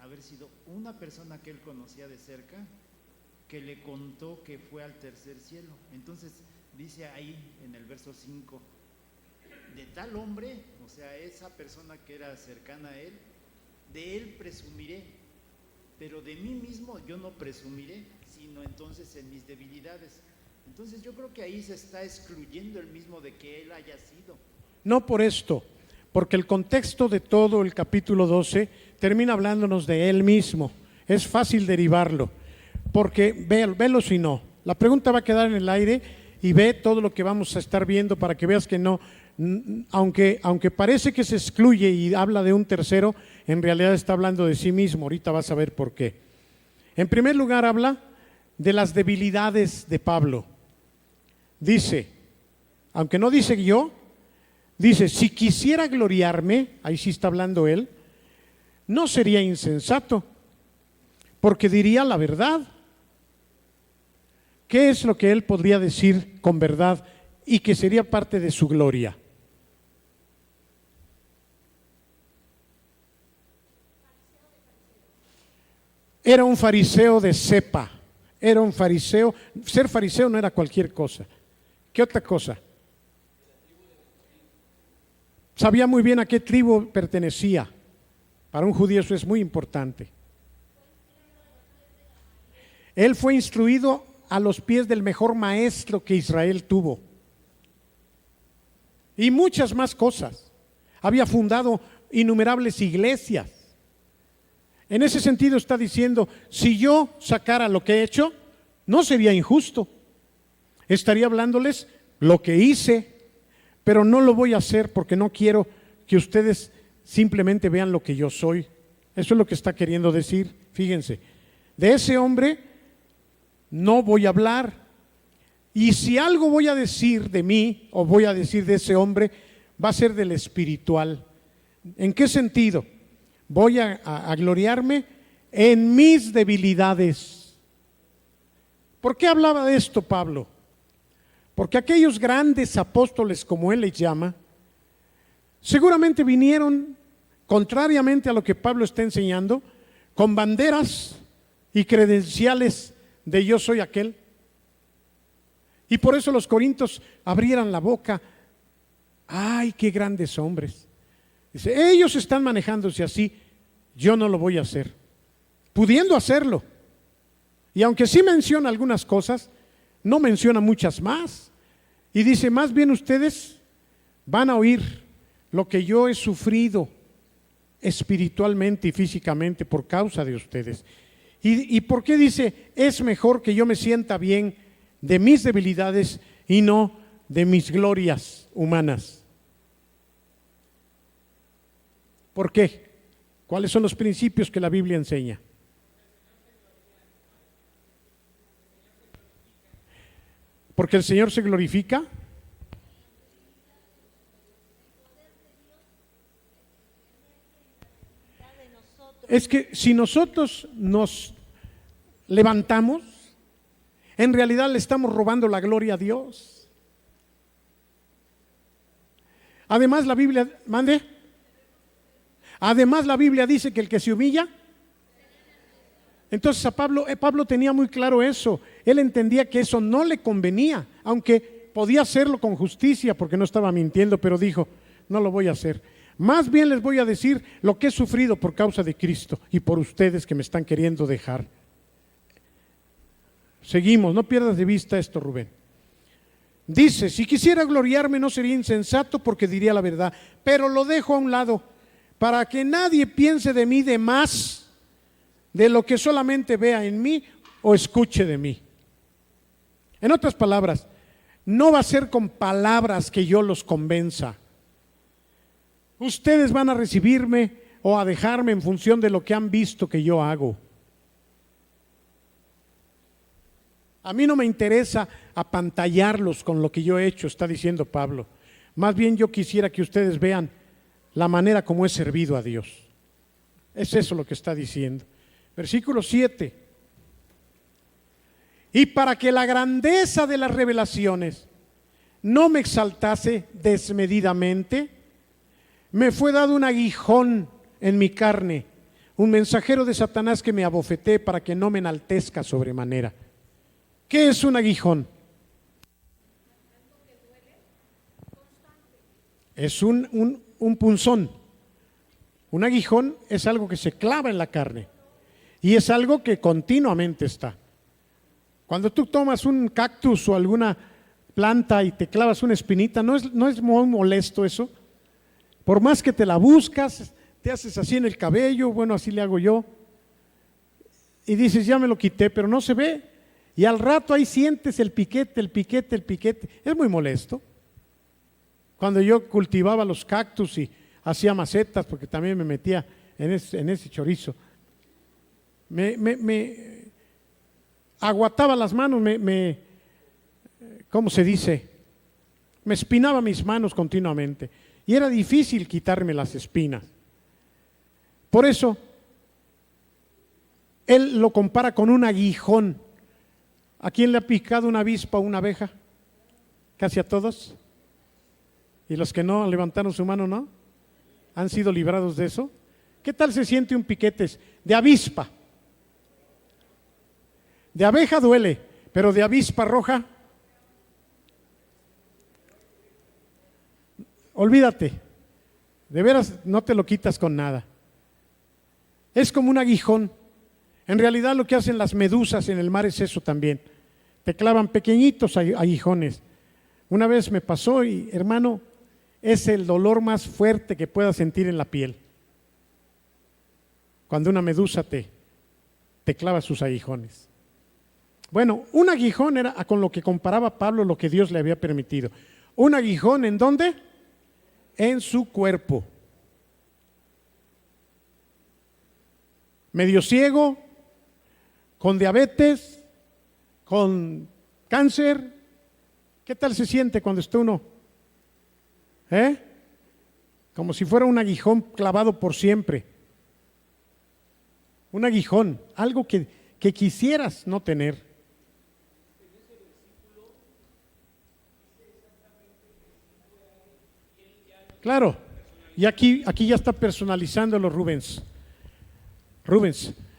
haber sido una persona que él conocía de cerca que le contó que fue al tercer cielo. Entonces, dice ahí en el verso 5, de tal hombre, o sea, esa persona que era cercana a él, de él presumiré, pero de mí mismo yo no presumiré, sino entonces en mis debilidades. Entonces yo creo que ahí se está excluyendo el mismo de que él haya sido. No por esto, porque el contexto de todo el capítulo 12 termina hablándonos de él mismo. Es fácil derivarlo, porque velo si no. La pregunta va a quedar en el aire y ve todo lo que vamos a estar viendo para que veas que no, aunque parece que se excluye y habla de un tercero, en realidad está hablando de sí mismo. Ahorita vas a ver por qué. En primer lugar habla de las debilidades de Pablo. Dice, aunque no dice yo, dice, si quisiera gloriarme, ahí sí está hablando él, no sería insensato, porque diría la verdad. ¿Qué es lo que él podría decir con verdad y que sería parte de su gloria? Era un fariseo de cepa, era un fariseo. Ser fariseo no era cualquier cosa. ¿Qué otra cosa? Sabía muy bien a qué tribu pertenecía. Para un judío eso es muy importante. Él fue instruido a los pies del mejor maestro que Israel tuvo. Y muchas más cosas. Había fundado innumerables iglesias. En ese sentido está diciendo, si yo sacara lo que he hecho, no sería injusto. Estaría hablándoles lo que hice, pero no lo voy a hacer porque no quiero que ustedes simplemente vean lo que yo soy. Eso es lo que está queriendo decir. Fíjense, de ese hombre no voy a hablar. Y si algo voy a decir de mí o voy a decir de ese hombre, va a ser del espiritual. ¿En qué sentido? Voy a gloriarme en mis debilidades. ¿Por qué hablaba de esto Pablo? Porque aquellos grandes apóstoles, como él les llama, seguramente vinieron, contrariamente a lo que Pablo está enseñando, con banderas y credenciales de yo soy aquel. Y por eso los corintios abrieran la boca. ¡Ay, qué grandes hombres! Dice, ellos están manejándose así, yo no lo voy a hacer, pudiendo hacerlo. Y aunque sí menciona algunas cosas, no menciona muchas más. Y dice, más bien ustedes van a oír lo que yo he sufrido espiritualmente y físicamente por causa de ustedes. ¿Y por qué dice, es mejor que yo me sienta bien de mis debilidades y no de mis glorias humanas? ¿Por qué? ¿Cuáles son los principios que la Biblia enseña? Porque el Señor se glorifica. Es que si nosotros nos levantamos, en realidad le estamos robando la gloria a Dios. Además la Biblia, mande. Además la Biblia dice que el que se humilla. Entonces a Pablo tenía muy claro eso. Él entendía que eso no le convenía, aunque podía hacerlo con justicia porque no estaba mintiendo, pero dijo, no lo voy a hacer. Más bien les voy a decir lo que he sufrido por causa de Cristo y por ustedes que me están queriendo dejar. Seguimos, no pierdas de vista esto, Rubén. Dice, si quisiera gloriarme no sería insensato porque diría la verdad, pero lo dejo a un lado para que nadie piense de mí de más de lo que solamente vea en mí o escuche de mí. En otras palabras, no va a ser con palabras que yo los convenza. Ustedes van a recibirme o a dejarme en función de lo que han visto que yo hago. A mí no me interesa apantallarlos con lo que yo he hecho, está diciendo Pablo. Más bien yo quisiera que ustedes vean la manera como he servido a Dios. Es eso lo que está diciendo. Versículo 7. Y para que la grandeza de las revelaciones no me exaltase desmedidamente, me fue dado un aguijón en mi carne, un mensajero de Satanás que me abofeté para que no me enaltezca sobremanera. ¿Qué es un aguijón? Es un punzón. Un aguijón es algo que se clava en la carne y es algo que continuamente está. Cuando tú tomas un cactus o alguna planta y te clavas una espinita, ¿no es muy molesto eso? Por más que te la buscas, te haces así en el cabello, bueno, así le hago yo, y dices, ya me lo quité, pero no se ve, y al rato ahí sientes el piquete, es muy molesto. Cuando yo cultivaba los cactus y hacía macetas, porque también me metía en ese chorizo, me aguataba las manos, ¿cómo se dice? Me espinaba mis manos continuamente. Y era difícil quitarme las espinas. Por eso, él lo compara con un aguijón. ¿A quién le ha picado una avispa o una abeja? Casi a todos. ¿Y los que no levantaron su mano, no? ¿Han sido librados de eso? ¿Qué tal se siente un piquete de avispa? De abeja duele, pero de avispa roja, olvídate, de veras no te lo quitas con nada. Es como un aguijón. En realidad lo que hacen las medusas en el mar es eso también. Te clavan pequeñitos aguijones. Una vez me pasó y, hermano, es el dolor más fuerte que puedas sentir en la piel. Cuando una medusa te clava sus aguijones. Bueno, un aguijón era con lo que comparaba Pablo lo que Dios le había permitido. ¿Un aguijón en dónde? En su cuerpo. Medio ciego, con diabetes, con cáncer. ¿Qué tal se siente cuando está uno? Como si fuera un aguijón clavado por siempre. Un aguijón, algo que quisieras no tener. Claro, y aquí ya está personalizando los Rubens,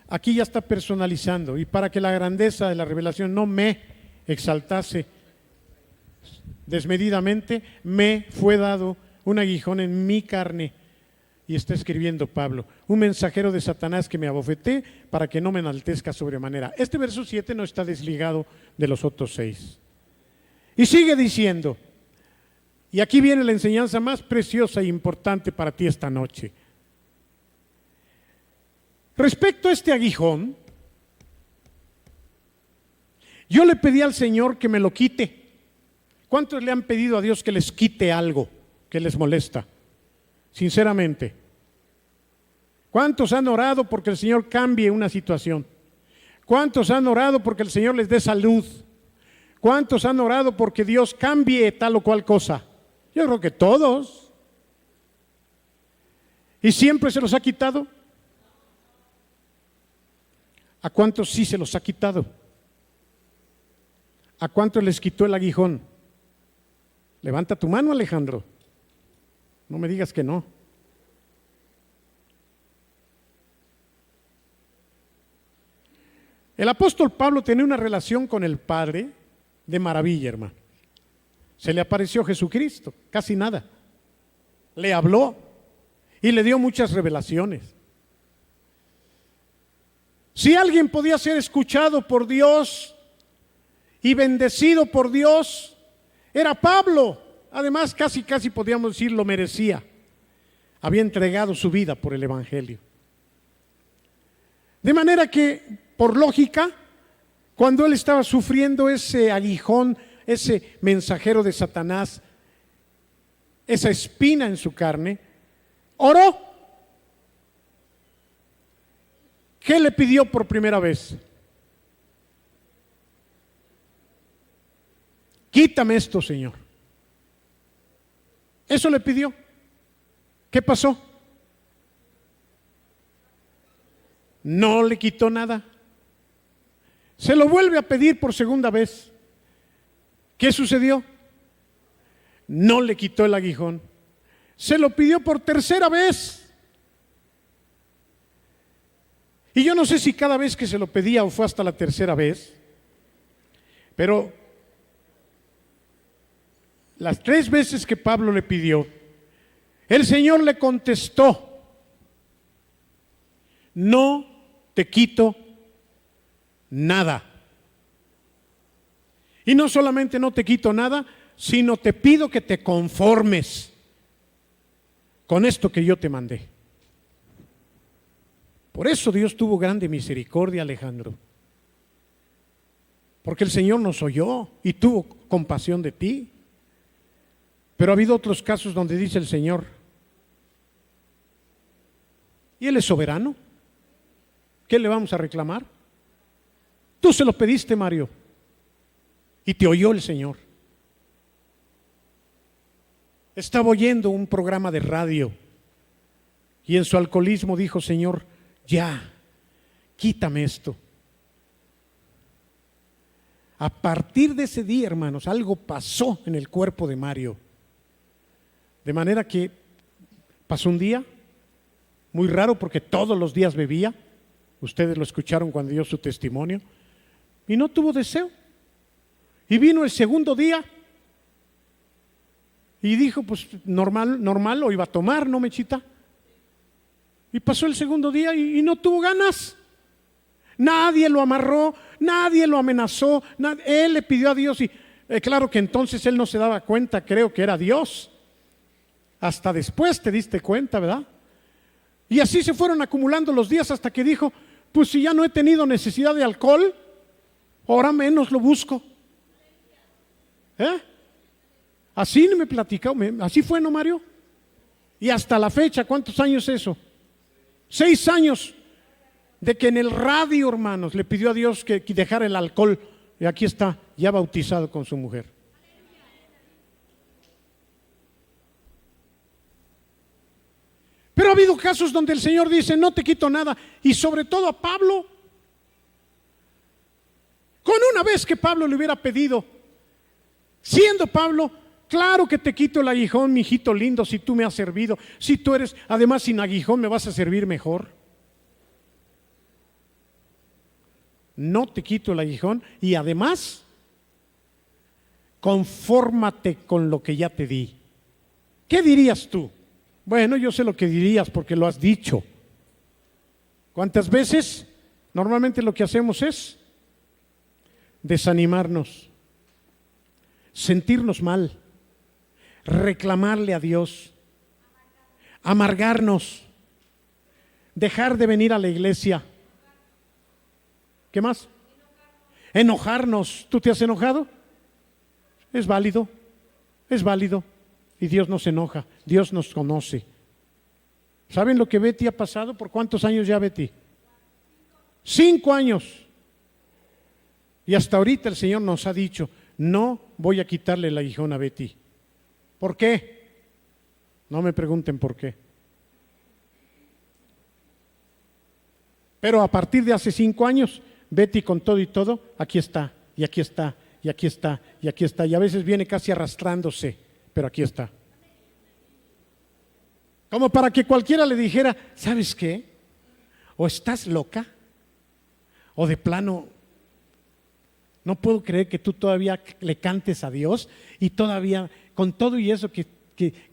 aquí ya está personalizando, y para que la grandeza de la revelación no me exaltase desmedidamente, me fue dado un aguijón en mi carne, y está escribiendo Pablo, un mensajero de Satanás que me abofeté para que no me enaltezca sobremanera. Este verso 7 no está desligado de los otros 6. Y sigue diciendo, y aquí viene la enseñanza más preciosa e importante para ti esta noche. Respecto a este aguijón, yo le pedí al Señor que me lo quite. ¿Cuántos le han pedido a Dios que les quite algo que les molesta? Sinceramente. ¿Cuántos han orado porque el Señor cambie una situación? ¿Cuántos han orado porque el Señor les dé salud? ¿Cuántos han orado porque Dios cambie tal o cual cosa? Yo creo que todos. ¿Y siempre se los ha quitado? ¿A cuántos sí se los ha quitado? ¿A cuántos les quitó el aguijón? Levanta tu mano, Alejandro. No me digas que no. El apóstol Pablo tenía una relación con el Padre de maravilla, hermano. Se le apareció Jesucristo, casi nada. Le habló y le dio muchas revelaciones. Si alguien podía ser escuchado por Dios y bendecido por Dios, era Pablo. Además, casi podíamos decir lo merecía. Había entregado su vida por el Evangelio. De manera que, por lógica, cuando él estaba sufriendo ese aguijón, ese mensajero de Satanás, esa espina en su carne, oró. ¿Qué le pidió por primera vez? Quítame esto, Señor. Eso le pidió. ¿Qué pasó? No le quitó nada. Se lo vuelve a pedir por segunda vez. ¿Qué sucedió? No le quitó el aguijón. Se lo pidió por tercera vez. Y yo no sé si cada vez que se lo pedía o fue hasta la tercera vez, pero las 3 veces que Pablo le pidió, el Señor le contestó: no te quito nada. Y no solamente no te quito nada, sino te pido que te conformes con esto que yo te mandé. Por eso Dios tuvo grande misericordia, Alejandro. Porque el Señor nos oyó y tuvo compasión de ti. Pero ha habido otros casos donde dice el Señor, y Él es soberano. ¿Qué le vamos a reclamar? Tú se lo pediste, Mario, y te oyó el Señor. Estaba oyendo un programa de radio y en su alcoholismo dijo: Señor, ya, quítame esto. A partir de ese día, hermanos, algo pasó en el cuerpo de Mario. De manera que pasó un día muy raro, porque todos los días bebía. Ustedes lo escucharon cuando dio su testimonio. Y no tuvo deseo. Y vino el segundo día y dijo: pues normal, lo iba a tomar, ¿no, Mechita? Y pasó el segundo día y no tuvo ganas. Nadie lo amarró, nadie lo amenazó, él le pidió a Dios y claro que entonces él no se daba cuenta, creo que era Dios. Hasta después te diste cuenta, ¿verdad? Y así se fueron acumulando los días hasta que dijo: pues si ya no he tenido necesidad de alcohol, ahora menos lo busco. Así me platicó, así fue, ¿no, Mario? Y hasta la fecha, ¿cuántos años es eso? 6 años de que en el radio, hermanos, le pidió a Dios que dejara el alcohol. Y aquí está, ya bautizado con su mujer. Pero ha habido casos donde el Señor dice: no te quito nada. Y sobre todo a Pablo, con una vez que Pablo le hubiera pedido, siendo Pablo, claro que te quito el aguijón, mi hijito lindo, si tú me has servido. Si tú eres, además, sin aguijón me vas a servir mejor. No te quito el aguijón y además, confórmate con lo que ya te di. ¿Qué dirías tú? Bueno, yo sé lo que dirías porque lo has dicho. ¿Cuántas veces? Normalmente lo que hacemos es desanimarnos, sentirnos mal, reclamarle a Dios, amargarnos, dejar de venir a la iglesia. ¿Qué más? Enojarnos. ¿Tú te has enojado? Es válido, es válido. Y Dios no se enoja, Dios nos conoce. ¿Saben lo que Betty ha pasado? ¿Por cuántos años ya, Betty? 5 años. Y hasta ahorita el Señor nos ha dicho, no voy a quitarle el aguijón a Betty. ¿Por qué? No me pregunten por qué. Pero a partir de hace 5 años, Betty con todo y todo, aquí está, y aquí está, y aquí está, y aquí está. Y a veces viene casi arrastrándose, pero aquí está. Como para que cualquiera le dijera, ¿sabes qué? O estás loca, o de plano, no puedo creer que tú todavía le cantes a Dios y todavía, con todo y eso que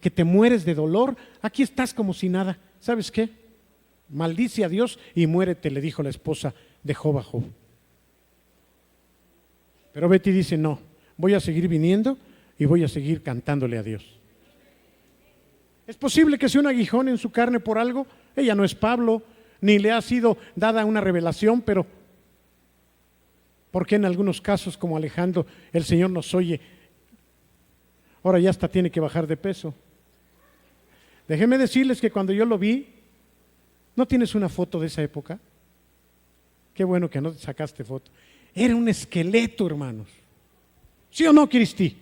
te mueres de dolor, aquí estás como si nada. ¿Sabes qué? Maldice a Dios y muérete, le dijo la esposa de Job a Job. Pero Betty dice, no, voy a seguir viniendo y voy a seguir cantándole a Dios. Es posible que sea un aguijón en su carne por algo. Ella no es Pablo, ni le ha sido dada una revelación, pero porque en algunos casos, como Alejandro, el Señor nos oye. Ahora ya hasta tiene que bajar de peso. Déjenme decirles que cuando yo lo vi, ¿no tienes una foto de esa época? Qué bueno que no sacaste foto. Era un esqueleto, hermanos. ¿Sí o no, Cristi?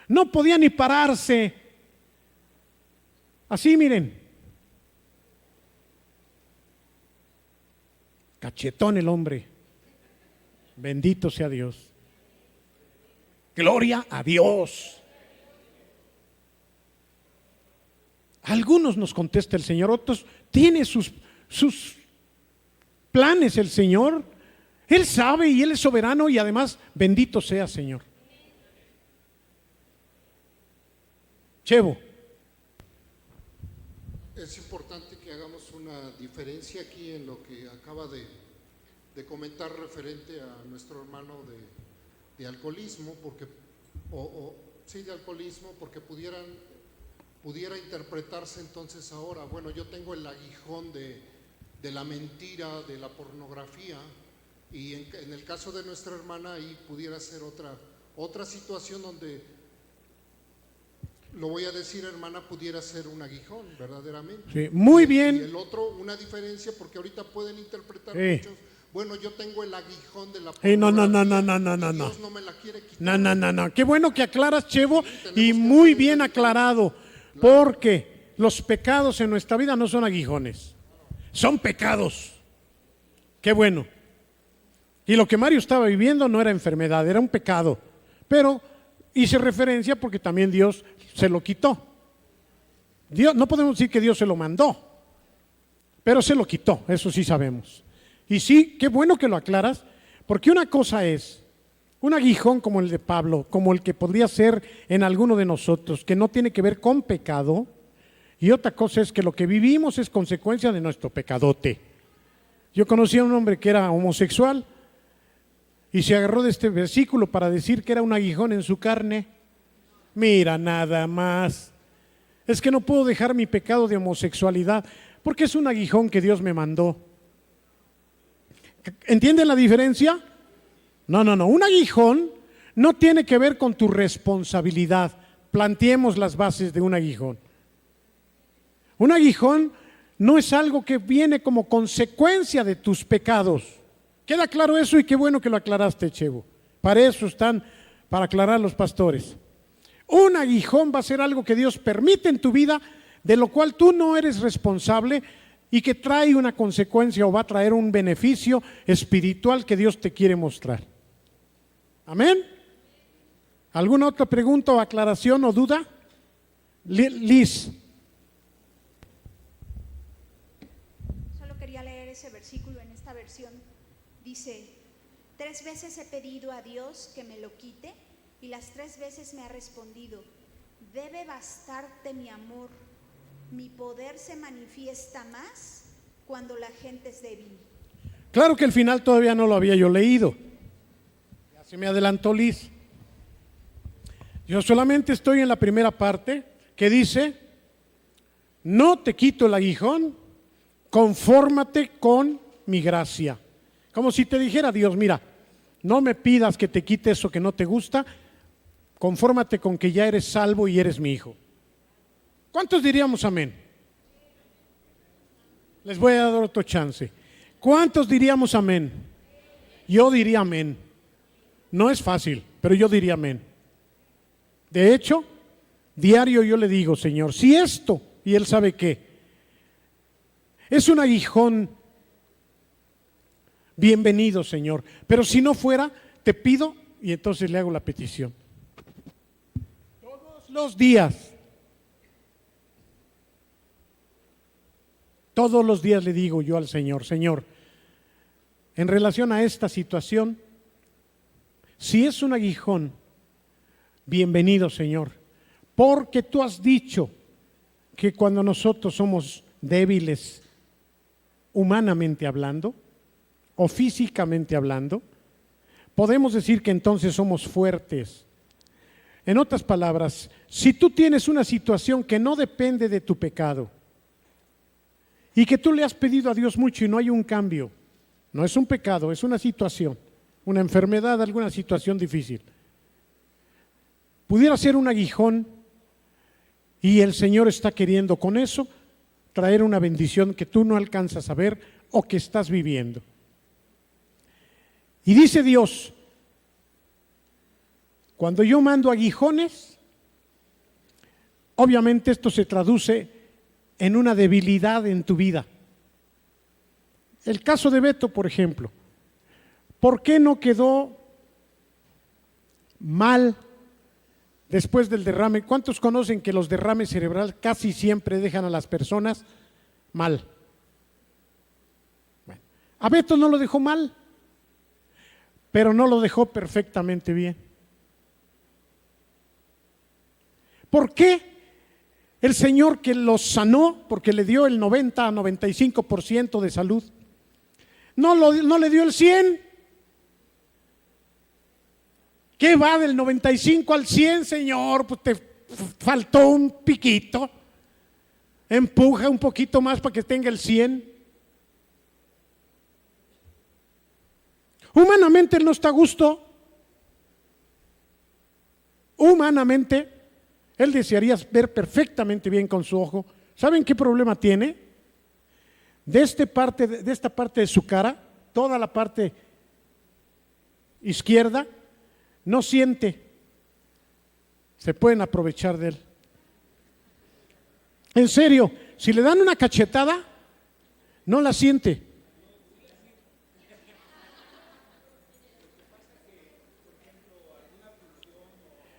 No podía ni pararse. Así, miren. Cachetón el hombre. Bendito sea Dios. Gloria a Dios. Algunos nos contesta el Señor, otros tiene sus planes el Señor. Él sabe y Él es soberano y además bendito sea Señor. Chevo. Es importante que hagamos una diferencia aquí en lo que acaba de comentar referente a nuestro hermano de alcoholismo, porque de alcoholismo, porque pudiera interpretarse entonces ahora, bueno, yo tengo el aguijón de la mentira, de la pornografía, y en el caso de nuestra hermana ahí pudiera ser otra situación donde, lo voy a decir, hermana, pudiera ser un aguijón, verdaderamente. Sí, muy bien. Y el otro, una diferencia, porque ahorita pueden interpretar muchos, bueno, yo tengo el aguijón de la pornografía. No. Dios no me la quiere quitar. No. Qué bueno que aclaras, Chevo, y muy bien aclarado, porque los pecados en nuestra vida no son aguijones, son pecados. Qué bueno. Y lo que Mario estaba viviendo no era enfermedad, era un pecado, pero hice referencia porque también Dios se lo quitó. Dios, no podemos decir que Dios se lo mandó, pero se lo quitó, eso sí sabemos. Y sí, qué bueno que lo aclaras, porque una cosa es un aguijón como el de Pablo, como el que podría ser en alguno de nosotros, que no tiene que ver con pecado, y otra cosa es que lo que vivimos es consecuencia de nuestro pecadote. Yo conocí a un hombre que era homosexual y se agarró de este versículo para decir que era un aguijón en su carne. Mira, nada más. Es que no puedo dejar mi pecado de homosexualidad porque es un aguijón que Dios me mandó. ¿Entienden la diferencia? No. Un aguijón no tiene que ver con tu responsabilidad. Planteemos las bases de un aguijón. Un aguijón no es algo que viene como consecuencia de tus pecados. ¿Queda claro eso? Y qué bueno que lo aclaraste, Chevo. Para eso están, para aclarar los pastores. Un aguijón va a ser algo que Dios permite en tu vida, de lo cual tú no eres responsable y que trae una consecuencia o va a traer un beneficio espiritual que Dios te quiere mostrar. ¿Amén? ¿Alguna otra pregunta o aclaración o duda? Liz. Solo quería leer ese versículo en esta versión. Dice, 3 veces he pedido a Dios que me lo quite y las 3 veces me ha respondido, debe bastarte mi amor, mi poder se manifiesta más cuando la gente es débil. Claro que el final todavía no lo había yo leído. Ya se me adelantó Liz. Yo solamente estoy en la primera parte que dice, no te quito el aguijón, confórmate con mi gracia. Como si te dijera Dios, mira, no me pidas que te quite eso que no te gusta, confórmate con que ya eres salvo y eres mi hijo. ¿Cuántos diríamos amén? Les voy a dar otro chance. ¿Cuántos diríamos amén? Yo diría amén. No es fácil, pero yo diría amén. De hecho, diario yo le digo, Señor, si esto, y Él sabe qué, es un aguijón, bienvenido, Señor. Pero si no fuera, te pido, y entonces le hago la petición. Todos los días le digo yo al Señor, Señor, en relación a esta situación, si es un aguijón, bienvenido, Señor, porque tú has dicho que cuando nosotros somos débiles, humanamente hablando, o físicamente hablando, podemos decir que entonces somos fuertes. En otras palabras, si tú tienes una situación que no depende de tu pecado y que tú le has pedido a Dios mucho y no hay un cambio, no es un pecado, es una situación, una enfermedad, alguna situación difícil, pudiera ser un aguijón y el Señor está queriendo con eso traer una bendición que tú no alcanzas a ver o que estás viviendo. Y dice Dios, cuando yo mando aguijones, obviamente esto se traduce en una debilidad en tu vida. El caso de Beto, por ejemplo, ¿por qué no quedó mal después del derrame? ¿Cuántos conocen que los derrames cerebrales casi siempre dejan a las personas mal? Bueno, a Beto no lo dejó mal, pero no lo dejó perfectamente bien. ¿Por qué el Señor que lo sanó, porque le dio el 90 a 95% de salud, no le dio el 100%? ¿Qué va del 95 al 100, Señor? Pues te faltó un piquito. Empuja un poquito más para que tenga el 100. Humanamente Él no está a gusto. Humanamente Él desearía ver perfectamente bien con su ojo. ¿Saben qué problema tiene? De esta parte de su cara, toda la parte izquierda, no siente. Se pueden aprovechar de él. En serio, si le dan una cachetada, no la siente.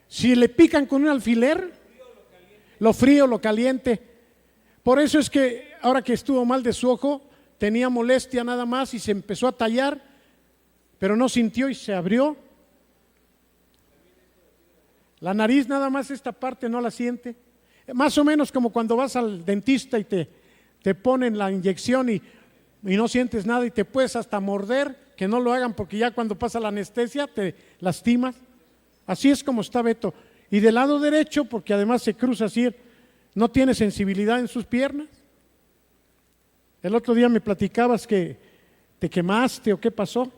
Si le pican con un alfiler, lo frío, lo caliente. Por eso es que ahora que estuvo mal de su ojo, tenía molestia nada más y se empezó a tallar, pero no sintió y se abrió. La nariz nada más esta parte no la siente. Más o menos como cuando vas al dentista y te ponen la inyección y no sientes nada y te puedes hasta morder, que no lo hagan porque ya cuando pasa la anestesia te lastimas. Así es como está Beto. Y del lado derecho, porque además se cruza así, no tiene sensibilidad en sus piernas. El otro día me platicabas que te quemaste o qué pasó.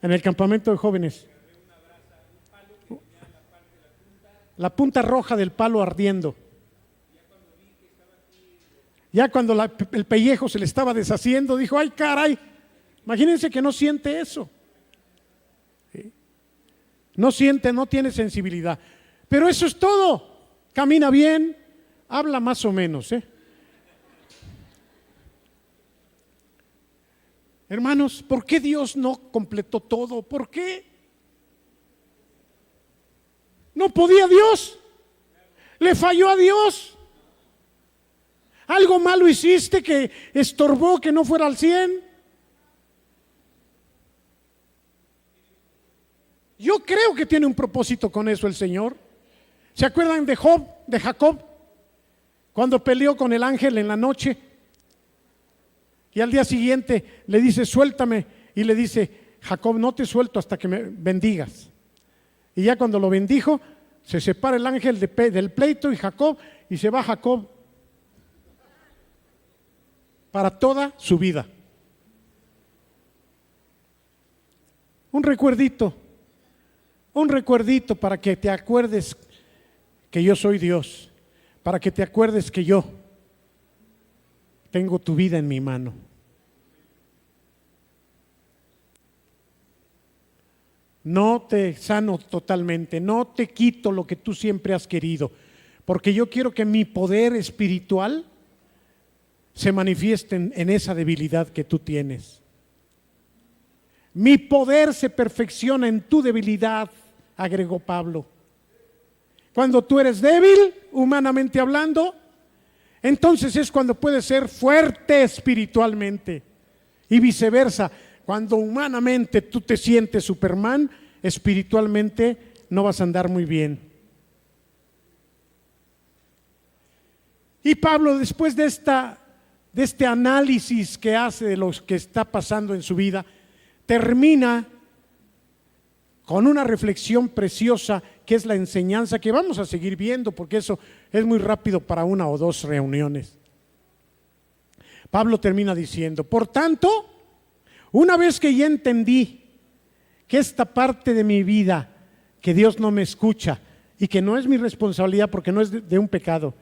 En el campamento de jóvenes. La punta roja del palo ardiendo. Ya cuando el pellejo se le estaba deshaciendo, dijo, ay caray, imagínense que no siente eso. ¿Sí? No siente, no tiene sensibilidad. Pero eso es todo. Camina bien, habla más o menos. Hermanos, ¿por qué Dios no completó todo? ¿Por qué? No podía Dios, le falló a Dios. Algo malo hiciste que estorbó que no fuera al 100. Yo creo que tiene un propósito con eso el Señor. ¿Se acuerdan de Jacob? Cuando peleó con el ángel en la noche y al día siguiente le dice, suéltame, y le dice, Jacob, no te suelto hasta que me bendigas. Y ya cuando lo bendijo, se separa el ángel del pleito y Jacob, y se va Jacob para toda su vida. Un recuerdito para que te acuerdes que yo soy Dios, para que te acuerdes que yo tengo tu vida en mi mano. No te sano totalmente, no te quito lo que tú siempre has querido, porque yo quiero que mi poder espiritual se manifieste en esa debilidad que tú tienes. Mi poder se perfecciona en tu debilidad, agregó Pablo. Cuando tú eres débil, humanamente hablando, entonces es cuando puedes ser fuerte espiritualmente. Y viceversa, cuando humanamente tú te sientes Superman, espiritualmente no vas a andar muy bien. Y Pablo, después de este análisis que hace de lo que está pasando en su vida, termina con una reflexión preciosa que es la enseñanza que vamos a seguir viendo, porque eso es muy rápido para 1 o 2 reuniones. Pablo termina diciendo: por tanto, una vez que ya entendí que esta parte de mi vida, que Dios no me escucha y que no es mi responsabilidad porque no es de un pecado,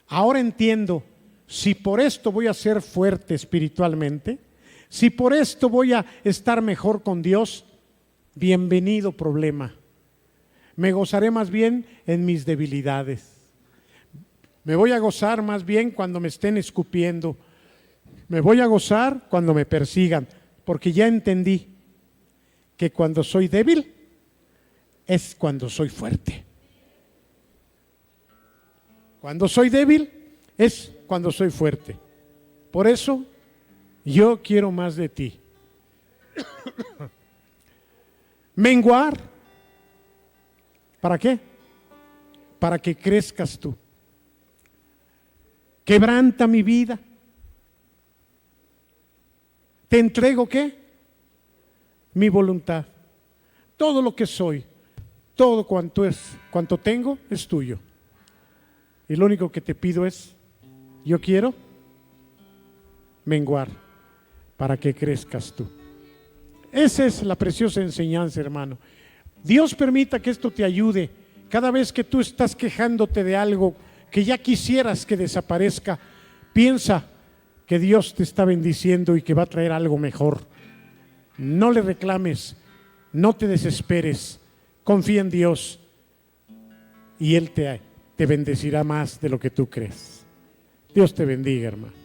ahora entiendo, si por esto voy a ser fuerte espiritualmente, si por esto voy a estar mejor con Dios, bienvenido problema. Me gozaré más bien en mis debilidades. Me voy a gozar más bien cuando me estén escupiendo. Me voy a gozar cuando me persigan, porque ya entendí que cuando soy débil es cuando soy fuerte. Cuando soy débil es cuando soy fuerte. Por eso yo quiero más de ti. Menguar. ¿Para qué? Para que crezcas tú. Quebranta mi vida. ¿Te entrego qué? Mi voluntad. Todo lo que soy, todo cuanto tengo es tuyo. Y lo único que te pido es, yo quiero menguar para que crezcas tú. Esa es la preciosa enseñanza, hermano. Dios permita que esto te ayude. Cada vez que tú estás quejándote de algo que ya quisieras que desaparezca, piensa que Dios te está bendiciendo y que va a traer algo mejor. No le reclames, no te desesperes, confía en Dios y Él te bendecirá más de lo que tú crees. Dios te bendiga, hermano.